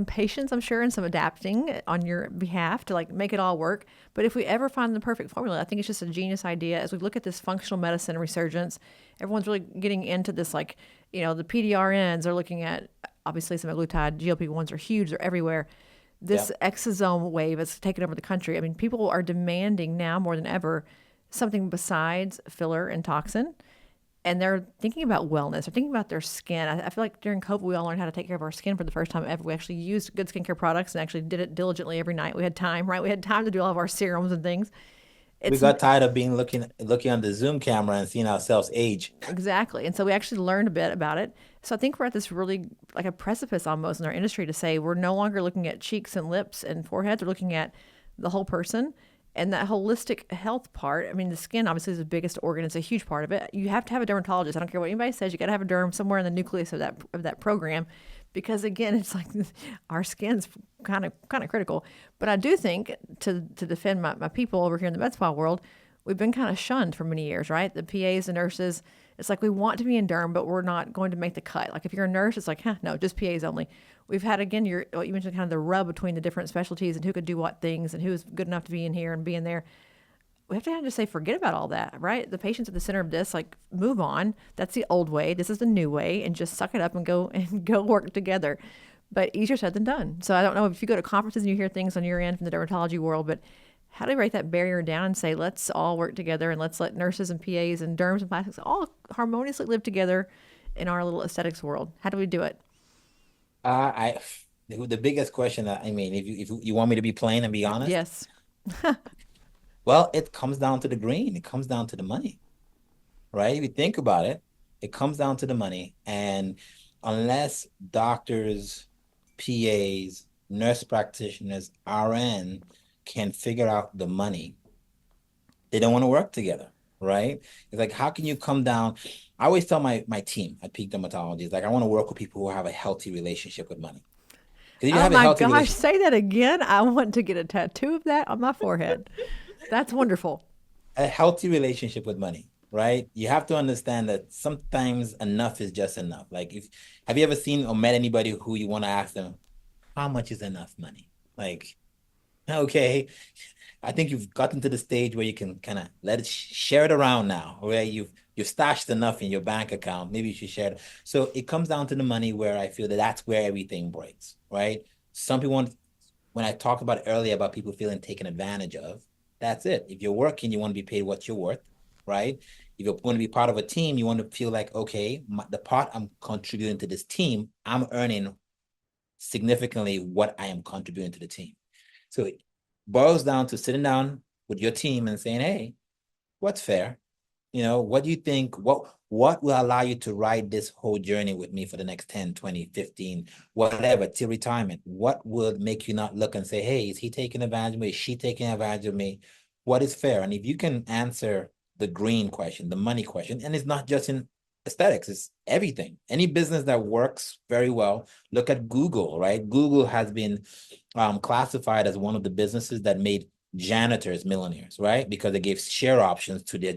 patience, I'm sure, and some adapting on your behalf to like make it all work. But if we ever find the perfect formula, I think it's just a genius idea. As we look at this functional medicine resurgence, everyone's really getting into this like, the PDRNs are looking at obviously semaglutide, GLP-1s are huge, they're everywhere. This Yep. exosome wave has taken over the country. I mean, people are demanding now more than ever something besides filler and toxin. And they're thinking about wellness. They're thinking about their skin. I feel like during COVID, we all learned how to take care of our skin for the first time ever. We actually used good skincare products and actually did it diligently every night. We had time, right? We had time to do all of our serums and things. We It's got tired of being looking on the Zoom camera and seeing ourselves age. exactly. And so we actually learned a bit about it. So I think we're at this really like a precipice almost in our industry to say we're no longer looking at cheeks and lips and foreheads. We're looking at the whole person and that holistic health part. I mean, the skin obviously is the biggest organ. It's a huge part of it. You have to have a dermatologist. I don't care what anybody says. You got to have a derm somewhere in the nucleus of that program, because again, it's like our skin's kind of critical. But I do think to defend my people over here in the med spa world, we've been kind of shunned for many years, right? The PAs, the nurses. It's like we want to be in derm, but we're not going to make the cut. Like if you're a nurse, it's like, no, just PAs only. We've had again what you mentioned, kind of the rub between the different specialties and who could do what things and who is good enough to be in here and be in there. We have to kind of just say forget about all that, right? The patient's at the center of this. Like move on. That's the old way. This is the new way, and just suck it up and go work together. But easier said than done. So I don't know if you go to conferences and you hear things on your end from the dermatology world, but how do we break that barrier down and say let's all work together and let's let nurses and PAs and derms and plastics all harmoniously live together in our little aesthetics world? How do we do it? I the biggest question, I mean, if you want me to be plain and be honest, Yes. well, it comes down to the green. It comes down to the money, right? If you think about it, it comes down to the money. And unless doctors, PAs, nurse practitioners, RN can figure out the money, they don't want to work together, right? It's like, how can you come down? I always tell my team at Peak Dermatology, it's like, I want to work with people who have a healthy relationship with money. Because if you Oh have a my healthy gosh, relationship, say that again. I want to get a tattoo of that on my forehead. That's wonderful. a healthy relationship with money, right? You have to understand that sometimes enough is just enough. Like if have you ever seen or met anybody who you want to ask them, how much is enough money? Like, okay, I think you've gotten to the stage where you can kind of let it share it around now, where you've stashed enough in your bank account. Maybe you should share it. So it comes down to the money where I feel that that's where everything breaks, right? Some people want, when I talked about earlier about people feeling taken advantage of, that's it. If you're working, you want to be paid what you're worth, right? If you want to be part of a team, you want to feel like, okay, the part I'm contributing to this team, I'm earning significantly what I am contributing to the team. So it boils down to sitting down with your team and saying, hey, what's fair? What do you think? What will allow you to ride this whole journey with me for the next 10, 20, 15, whatever, till retirement? What would make you not look and say, hey, is he taking advantage of me? Is she taking advantage of me? What is fair? And if you can answer the green question, the money question, and it's not just in aesthetics, it's everything. Any business that works very well, look at Google, right? Google has been classified as one of the businesses that made janitors millionaires, right? Because they gave share options to their,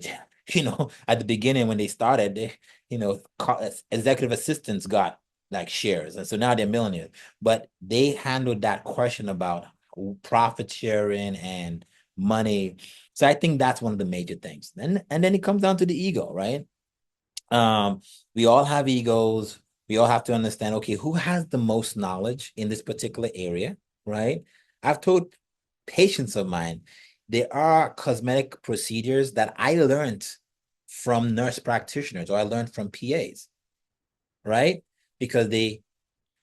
at the beginning when they started, executive assistants got like shares. And so now they're millionaires. But they handled that question about profit sharing and money. So I think that's one of the major things. And then it comes down to the ego, right? We all have egos. We all have to understand, okay, who has the most knowledge in this particular area, right? I've told patients of mine, there are cosmetic procedures that I learned from nurse practitioners or I learned from PAs, right? Because they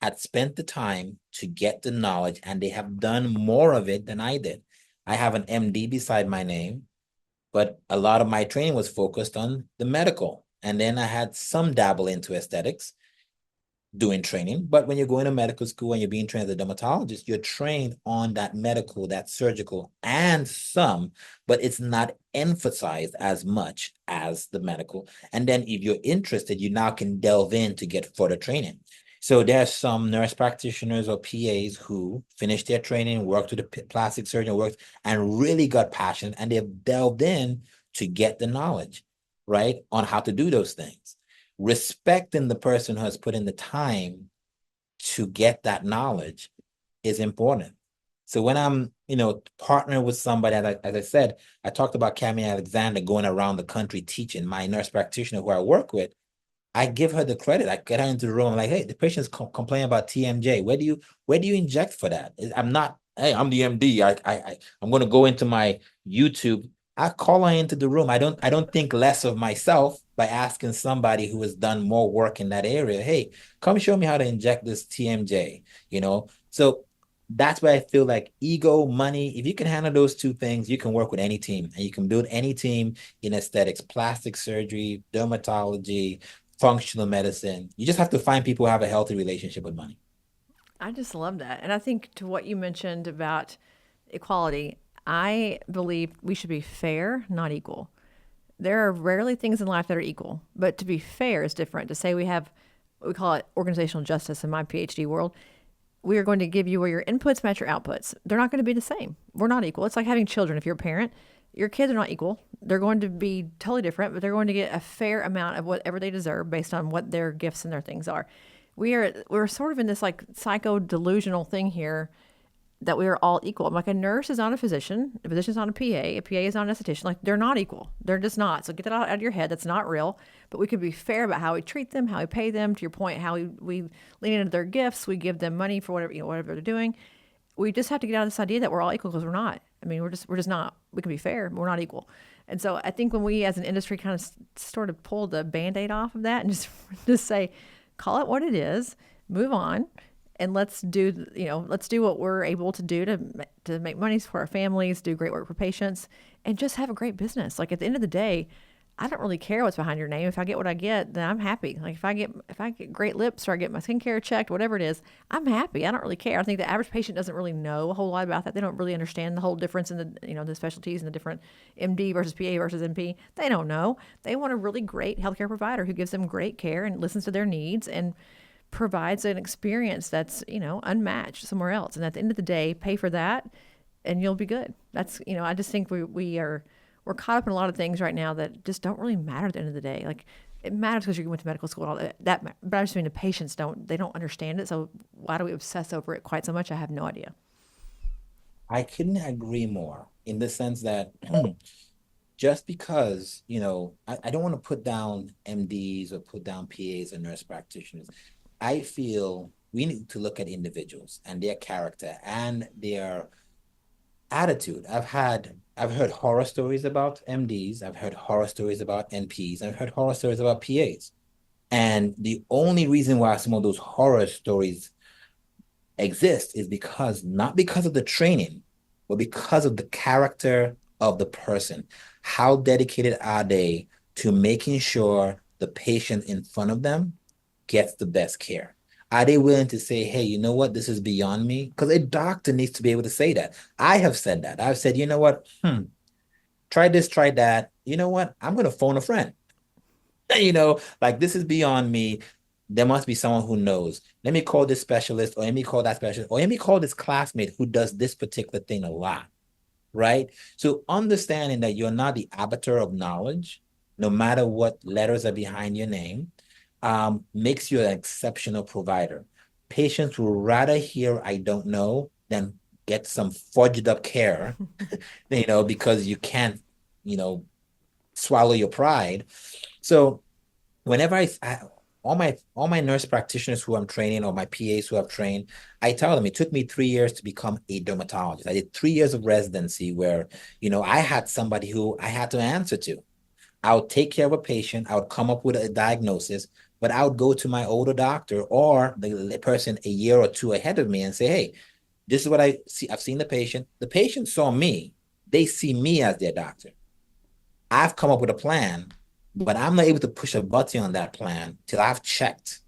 had spent the time to get the knowledge and they have done more of it than I did. I have an MD beside my name, but a lot of my training was focused on the medical. And then I had some dabble into aesthetics doing training. But when you're going to medical school and you're being trained as a dermatologist, you're trained on that medical, that surgical, and some, but it's not emphasized as much as the medical. And then if you're interested, you now can delve in to get further training. So there's some nurse practitioners or PAs who finished their training, worked with a plastic surgeon, worked and really got passionate, and they've delved in to get the knowledge, right, on how to do those things. Respecting the person who has put in the time to get that knowledge is important. So when I'm, partnering with somebody, as I said, I talked about Cami Alexander going around the country teaching. My nurse practitioner who I work with, I give her the credit. I get her into the room. I'm like, hey, the patient's complaining about TMJ. Where do you inject for that? I'm not, hey, I'm the MD. I'm going to go into my YouTube. I call her into the room. I don't think less of myself by asking somebody who has done more work in that area. Hey, come show me how to inject this TMJ, So that's why I feel like ego, money, if you can handle those two things, you can work with any team and you can build any team in aesthetics, plastic surgery, dermatology, functional medicine. You just have to find people who have a healthy relationship with money. I just love that. And I think to what you mentioned about equality, I believe we should be fair, not equal. There are rarely things in life that are equal, but to be fair is different. To say we have, we call it organizational justice in my PhD world, we are going to give you where your inputs match your outputs. They're not going to be the same. We're not equal. It's like having children. If you're a parent, your kids are not equal. They're going to be totally different, but they're going to get a fair amount of whatever they deserve based on what their gifts and their things are. We're sort of in this like psycho delusional thing here that we are all equal. Like a nurse is not a physician, a physician is not a PA is not an esthetician. Like they're not equal. They're just not. So get that out of your head. That's not real. But we could be fair about how we treat them, how we pay them. To your point, how we lean into their gifts. We give them money for whatever whatever they're doing. We just have to get out of this idea that we're all equal because we're not. I mean, we're just not. We can be fair, but we're not equal. And so I think when we as an industry kind of sort of pull the band-aid off of that and just say, call it what it is, move on, and let's do what we're able to do to make money for our families, do great work for patients, and just have a great business. Like at the end of the day, I don't really care what's behind your name. If I get what I get, then I'm happy. Like if I get great lips or I get my skincare checked, whatever it is, I'm happy. I don't really care. I think the average patient doesn't really know a whole lot about that. They don't really understand the whole difference in the specialties and the different MD versus PA versus NP. They don't know. They want a really great healthcare provider who gives them great care and listens to their needs and provides an experience that's unmatched somewhere else. And at the end of the day, pay for that and you'll be good. That's I just think we're we're caught up in a lot of things right now that just don't really matter at the end of the day. Like it matters because you went to medical school and all that, but I just mean the patients don't understand it. So why do we obsess over it quite so much? I have no idea. I couldn't agree more in the sense that just because, I don't want to put down MDs or put down PAs or nurse practitioners. I feel we need to look at individuals and their character and their attitude. I've heard horror stories about MDs, I've heard horror stories about NPs, I've heard horror stories about PAs. And the only reason why some of those horror stories exist is because not because of the training, but because of the character of the person. How dedicated are they to making sure the patient in front of them gets the best care? Are they willing to say, hey, you know what, this is beyond me? Because a doctor needs to be able to say that. I have said that. I've said, you know what, try this, try that. You know what, I'm going to phone a friend. Like this is beyond me. There must be someone who knows. Let me call this specialist, or let me call that specialist, or let me call this classmate who does this particular thing a lot, right? So understanding that you're not the arbiter of knowledge, no matter what letters are behind your name, makes you an exceptional provider. Patients will rather hear I don't know than get some fudged up care, because you can't, swallow your pride. So whenever all my nurse practitioners who I'm training or my PAs who I've trained, I tell them it took me 3 years to become a dermatologist. I did 3 years of residency where, I had somebody who I had to answer to. I would take care of a patient, I would come up with a diagnosis, but I would go to my older doctor or the person a year or two ahead of me and say, hey, this is what I see. I've seen the patient. The patient saw me. They see me as their doctor. I've come up with a plan, but I'm not able to push a button on that plan till I've checked.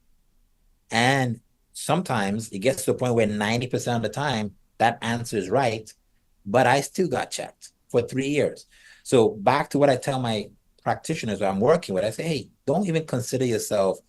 And sometimes it gets to a point where 90% of the time that answer is right, but I still got checked for 3 years. So back to what I tell my practitioners who I'm working with, I say, hey, don't even consider yourself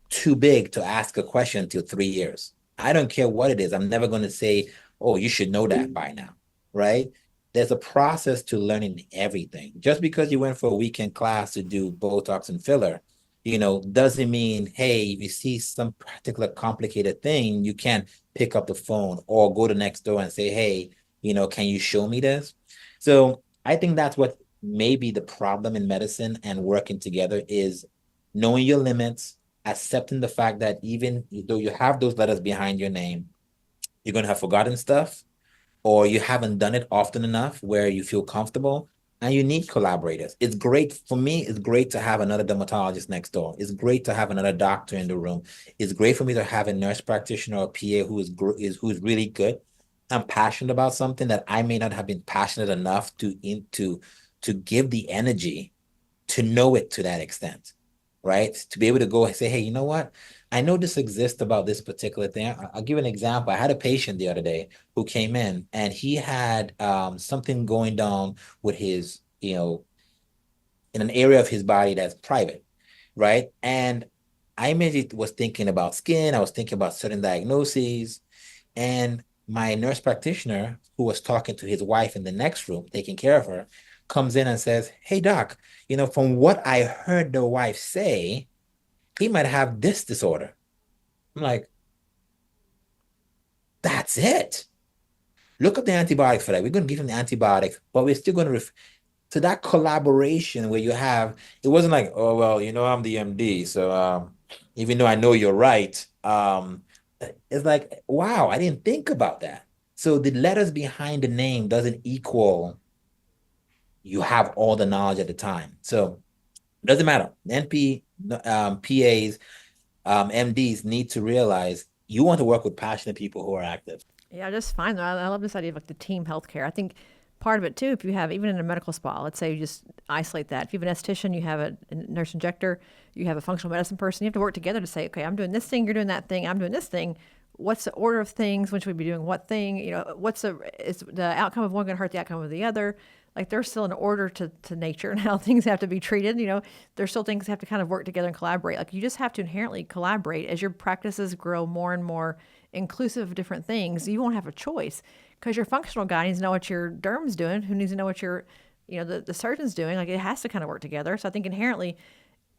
too big to ask a question until 3 years. I don't care what it is. I'm never going to say, oh, you should know that by now, right? There's a process to learning everything. Just because you went for a weekend class to do Botox and filler, doesn't mean, hey, if you see some particular complicated thing, you can't pick up the phone or go to next door and say, hey, can you show me this? So I think that's what may be the problem in medicine and working together is knowing your limits, accepting the fact that even though you have those letters behind your name, you're going to have forgotten stuff or you haven't done it often enough where you feel comfortable and you need collaborators. It's great for me. It's great to have another dermatologist next door. It's great to have another doctor in the room. It's great for me to have a nurse practitioner or PA who's really good and passionate about something that I may not have been passionate enough to give the energy to know it to that extent, right? To be able to go and say, hey, you know what? I know this exists about this particular thing. I'll give an example. I had a patient the other day who came in and he had something going down with his, in an area of his body that's private, right? And I immediately was thinking about skin. I was thinking about certain diagnoses. And my nurse practitioner, who was talking to his wife in the next room, taking care of her, comes in and says, hey, doc, from what I heard the wife say, he might have this disorder. I'm like, that's it. Look up the antibiotics for that. We're going to give him the antibiotics, but we're still going to to that collaboration where you have, it wasn't like, oh, well, I'm the MD. So even though I know you're right, it's like, wow, I didn't think about that. So the letters behind the name doesn't equal you have all the knowledge at the time. So it doesn't matter. NP, PAs, MDs need to realize you want to work with passionate people who are active. Yeah, just fine. I love this idea of like the team healthcare. I think part of it too, if you have even in a medical spa, let's say you just isolate that. If you have an esthetician, you have a nurse injector, you have a functional medicine person, you have to work together to say, okay, I'm doing this thing, you're doing that thing, I'm doing this thing. What's the order of things? When should we be doing what thing? Is the outcome of one going to hurt the outcome of the other? Like there's still an order to nature and how things have to be treated. There's still things that have to kind of work together and collaborate. Like you just have to inherently collaborate as your practices grow more and more inclusive of different things. You won't have a choice because your functional guy needs to know what your derm's doing, who needs to know what your, the surgeon's doing. Like it has to kind of work together. So I think inherently,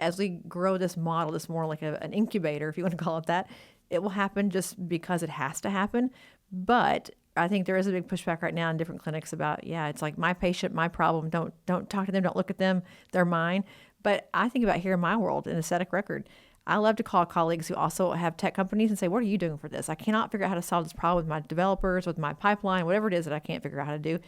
as we grow this model, this more like an incubator, if you want to call it that, it will happen just because it has to happen. But I think there is a big pushback right now in different clinics about, yeah, it's like my patient, my problem. Don't talk to them. Don't look at them. They're mine. But I think about here in my world, in aesthetic record, I love to call colleagues who also have tech companies and say, what are you doing for this? I cannot figure out how to solve this problem with my developers, with my pipeline, whatever it is that I can't figure out how to do.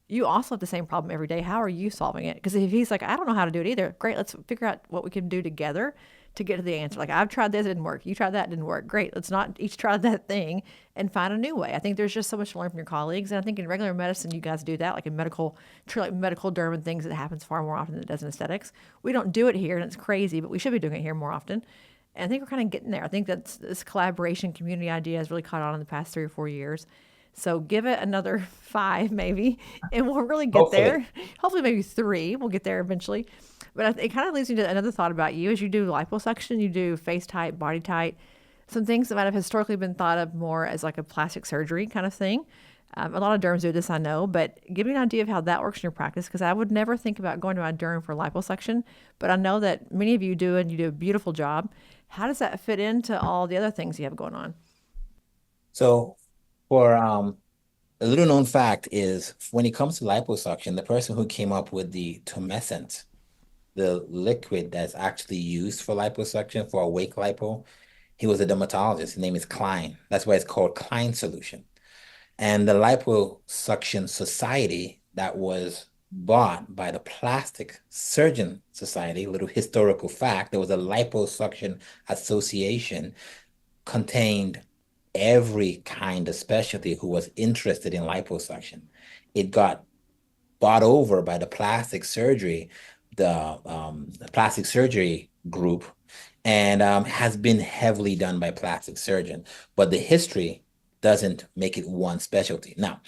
You also have the same problem every day. How are you solving it? Because if he's like, I don't know how to do it either, great, let's figure out what we can do together to get to the answer. Like, I've tried this, it didn't work. You tried that, it didn't work. Great, let's not each try that thing and find a new way. I think there's just so much to learn from your colleagues. And I think in regular medicine, you guys do that, like in medical, true, like medical derm and things, that happens far more often than it does in aesthetics. We don't do it here, and it's crazy, but we should be doing it here more often. And I think we're kind of getting there. I think that this collaboration community idea has really caught on in the past 3 or 4 years. So give it another 5, maybe, and we'll really get Hopefully. there. Hopefully, maybe 3. We'll get there eventually. But it kind of leads me to another thought about you. As you do liposuction, you do face tight, body tight, some things that might have historically been thought of more as like a plastic surgery kind of thing. A lot of derms do this, I know, but give me an idea of how that works in your practice, because I would never think about going to my derm for liposuction, but I know that many of you do, and you do a beautiful job. How does that fit into all the other things you have going on? So for a little known fact is when it comes to liposuction, the person who came up with the tumescent, the liquid that's actually used for liposuction for awake lipo, he was a dermatologist. His name is Klein. That's why it's called Klein solution. And the liposuction society that was bought by the Plastic Surgeon Society, little historical fact, there was a liposuction association, contained every kind of specialty who was interested in liposuction. It got bought over by the plastic surgery group, and has been heavily done by plastic surgeon. But the history doesn't make it one specialty. Now,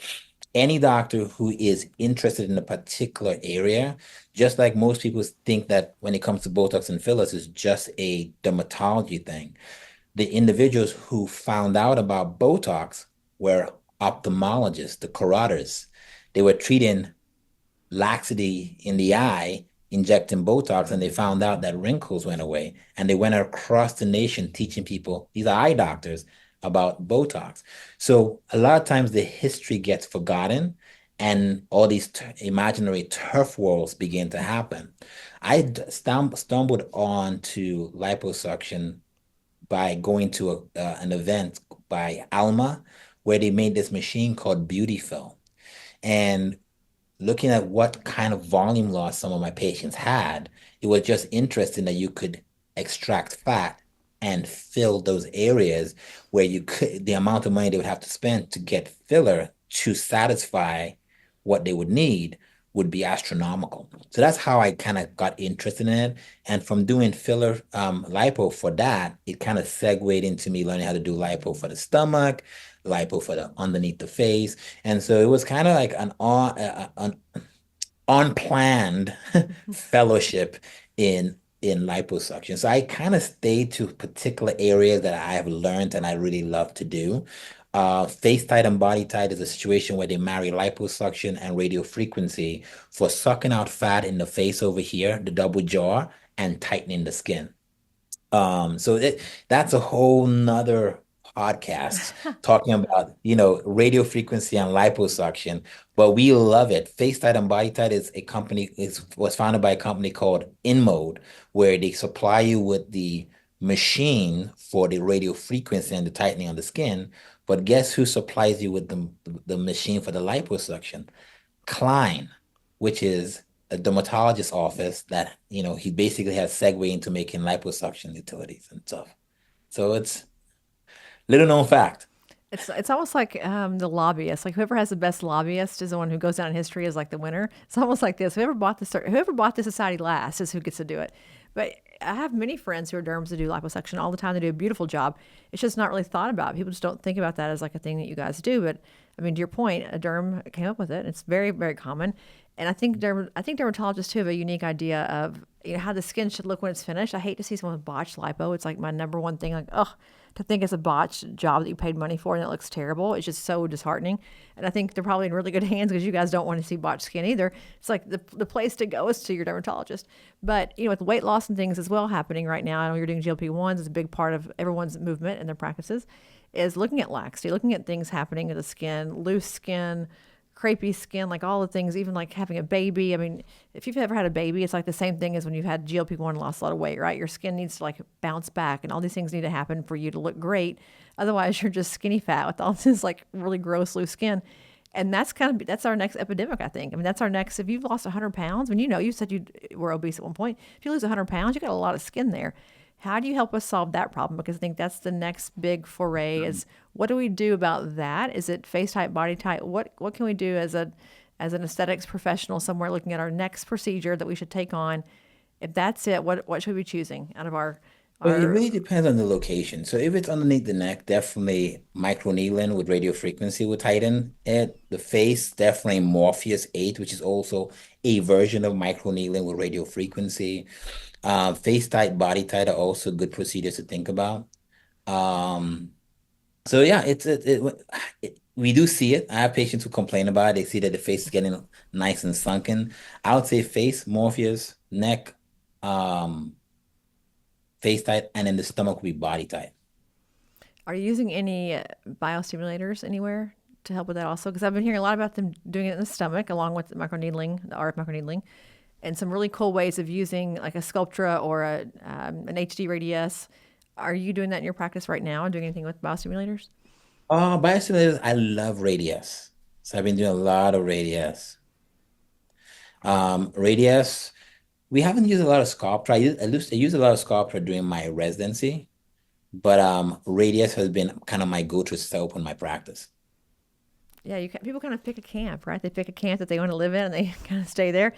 any doctor who is interested in a particular area, just like most people think that when it comes to Botox and fillers, is just a dermatology thing. The individuals who found out about Botox were ophthalmologists, the carotids. They were treating laxity in the eye, injecting Botox, and they found out that wrinkles went away. And they went across the nation teaching people, these are eye doctors, about Botox. So a lot of times the history gets forgotten, and all these imaginary turf wars begin to happen. I stumbled on to liposuction by going to an event by Alma, where they made this machine called Beauty Fill. And looking at what kind of volume loss some of my patients had, it was just interesting that you could extract fat and fill those areas where you could, the amount of money they would have to spend to get filler to satisfy what they would need would be astronomical. So that's how I kind of got interested in it. And from doing filler lipo for that, it kind of segued into me learning how to do lipo for the stomach, lipo for the underneath the face. And so it was kind of like an unplanned fellowship in liposuction. So I kind of stayed to particular areas that I have learned and I really love to do. Face tight and body tight is a situation where they marry liposuction and radio frequency for sucking out fat in the face over here, the double jaw, and tightening the skin. That's a whole nother podcast talking about, radio frequency and liposuction, but we love it. Face Tight and Body Tight was founded by a company called InMode, where they supply you with the machine for the radio frequency and the tightening of the skin. But guess who supplies you with the machine for the liposuction? Klein, which is a dermatologist office that, he basically has segue into making liposuction utilities and stuff. So it's little known fact. It's almost like the lobbyist. Like whoever has the best lobbyist is the one who goes down in history as like the winner. It's almost like this. Whoever bought the society last is who gets to do it. But I have many friends who are derms that do liposuction all the time. They do a beautiful job. It's just not really thought about. People just don't think about that as like a thing that you guys do. But I mean, to your point, a derm came up with it. It's very, very common. And I think dermatologists too have a unique idea of how the skin should look when it's finished. I hate to see someone with botched lipo. It's like my number one thing. Like, oh, to think it's a botched job that you paid money for and it looks terrible. It's just so disheartening. And I think they're probably in really good hands because you guys don't want to see botched skin either. It's like the place to go is to your dermatologist. But, with weight loss and things as well happening right now, I know you're doing GLP-1s. It's a big part of everyone's movement and their practices is looking at laxity, looking at things happening to the skin, loose skin, crepey skin, like all the things, even like having a baby. I mean, if you've ever had a baby, it's like the same thing as when you've had GLP-1 and lost a lot of weight, right? Your skin needs to like bounce back and all these things need to happen for you to look great. Otherwise, you're just skinny fat with all this like really gross loose skin. And that's our next epidemic, I think. I mean, that's our next, if you've lost 100 pounds, when you said you were obese at one point, if you lose 100 pounds, you got a lot of skin there. How do you help us solve that problem? Because I think that's the next big foray is what do we do about that? Is it face type, body type? What can we do as an aesthetics professional somewhere looking at our next procedure that we should take on? If that's it, what should we be choosing out of Well, it our really depends on the location. So if it's underneath the neck, definitely microneedling with radio frequency will tighten it. The face, definitely Morpheus 8, which is also a version of microneedling with radio frequency. Face tight, body tight are also good procedures to think about. Um, so yeah, we do see it. I have patients who complain about it. They see that the face is getting nice and sunken. I would say face, Morpheus, neck, um, face tight, and then the stomach will be body tight. are you using any biostimulators anywhere to help with that also? Because I've been hearing a lot about them doing it in the stomach along with microneedling, the RF microneedling, and some really cool ways of using like a Sculptra or an HD radius. Are you doing that in your practice right now? Doing anything with biostimulators? Biostimulators, I love radius. So I've been doing a lot of radius. Radius, we haven't used a lot of Sculptra. I used a lot of Sculptra during my residency, but radius has been kind of my go-to to open my practice. Yeah, people kind of pick a camp, right? They pick a camp that they want to live in, and they kind of stay there.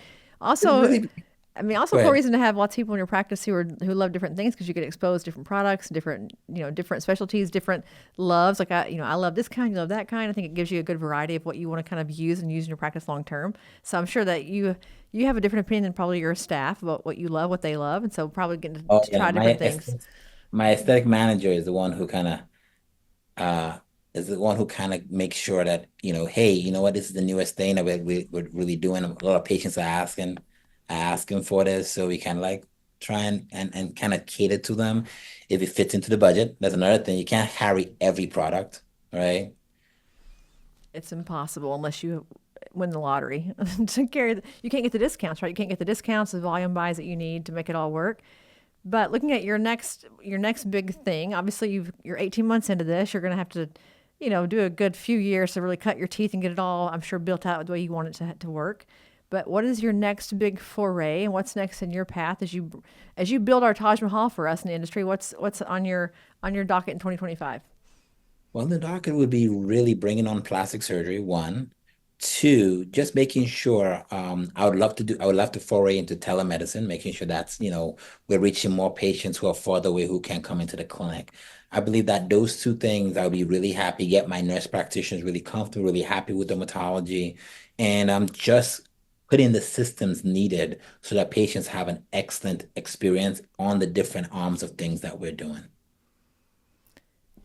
It's Also, really, I mean, also go a cool ahead. reason to have lots of people in your practice who love different things because you get exposed to different products, different different specialties, different loves. Like I love this kind, you love that kind. I think it gives you a good variety of what you want to kind of use in your practice long term. So I'm sure that you have a different opinion than probably your staff about what you love, what they love, and so probably getting Oh to yeah, try different things. my aesthetic manager is the one who kind of uh makes sure that, hey, you know what, this is the newest thing that we're really doing. A lot of patients are asking for this, so we kind of like try and kind of cater to them if it fits into the budget. That's another thing. You can't carry every product, right? It's impossible unless you win the lottery to carry. You can't get the discounts, right? You can't get the discounts, the volume buys that you need to make it all work. But looking at your next big thing, obviously you're 18 months into this. You're going to have to, do a good few years to really cut your teeth and get it all, I'm sure, built out the way you want it to work. But what is your next big foray, and what's next in your path as you build our Taj Mahal for us in the industry? What's on your docket in 2025? Well, the docket would be really bringing on plastic surgery, one. Two, just making sure, I would love to foray into telemedicine, making sure that's, we're reaching more patients who are farther away who can't come into the clinic. I believe that those two things, I'll be really happy, get my nurse practitioners really comfortable, really happy with dermatology, and I'm just putting the systems needed so that patients have an excellent experience on the different arms of things that we're doing.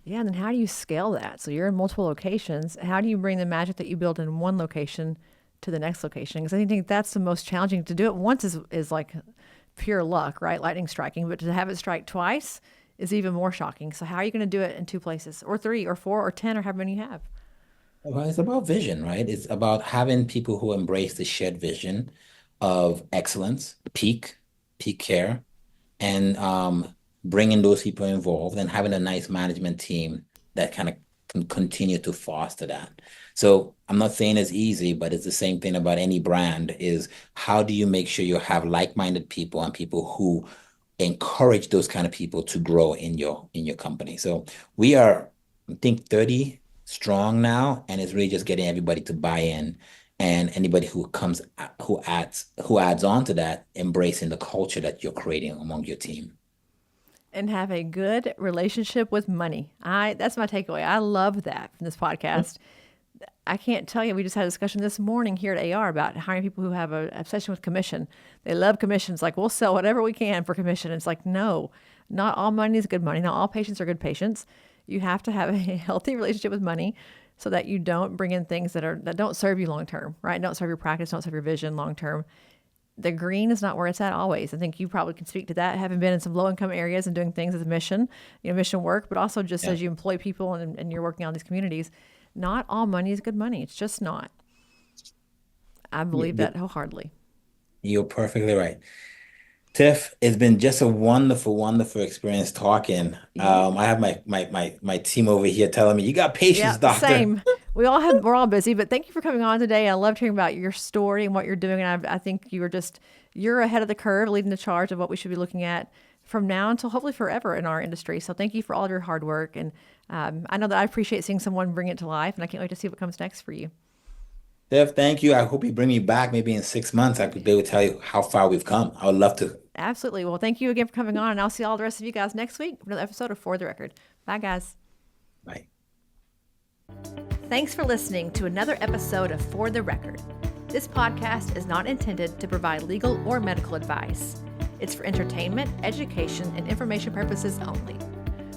Yeah, and then how do you scale that? So you're in multiple locations. How do you bring the magic that you build in one location to the next location? Because I think that's the most challenging. To do it once is like pure luck, right? Lightning striking. But to have it strike twice is even more shocking. So how are you going to do it in two places, or three, or four, or 10, or however many you have? Well, it's about vision, right? It's about having people who embrace the shared vision of excellence, peak care, and bringing those people involved and having a nice management team that kind of can continue to foster that. So I'm not saying it's easy, but it's the same thing about any brand is how do you make sure you have like-minded people and people who encourage those kind of people to grow in your company. So we are, I think, 30 strong now, and it's really just getting everybody to buy in and anybody who adds on to that, embracing the culture that you're creating among your team. And have a good relationship with money. That's my takeaway. I love that from this podcast. I can't tell you, we just had a discussion this morning here at AR about hiring people who have an obsession with commission. They love commissions. Like, we'll sell whatever we can for commission. It's like, no, not all money is good money. Not all patients are good patients. You have to have a healthy relationship with money so that you don't bring in things that don't serve you long term, right? Don't serve your practice, don't serve your vision long term. The green is not where it's at always. I think you probably can speak to that, having been in some low income areas and doing things as a mission, mission work, but also just Yeah. as you employ people and you're working on these communities. Not all money is good money. It's just not. I believe You- that wholeheartedly. You're perfectly right. Tiff, it's been just a wonderful, wonderful experience talking. Yeah. I have my team over here telling me, you got patience, Yeah, doctor. same. We're all busy, but thank you for coming on today. I loved hearing about your story and what you're doing. And I think you're ahead of the curve, leading the charge of what we should be looking at from now until hopefully forever in our industry. So thank you for all of your hard work. And I know that I appreciate seeing someone bring it to life, and I can't wait to see what comes next for you. Tiff, thank you. I hope you bring me back maybe in 6 months. I could be able to tell you how far we've come. I would love to. Absolutely. Well, thank you again for coming on, and I'll see all the rest of you guys next week for another episode of For the Record. Bye, guys. Bye. Thanks for listening to another episode of For the Record. This podcast is not intended to provide legal or medical advice. It's for entertainment, education, and information purposes only.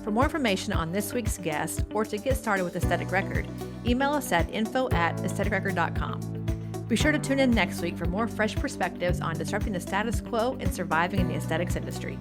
For more information on this week's guest or to get started with Aesthetic Record, email us at info@aestheticrecord.com. Be sure to tune in next week for more fresh perspectives on disrupting the status quo and surviving in the aesthetics industry.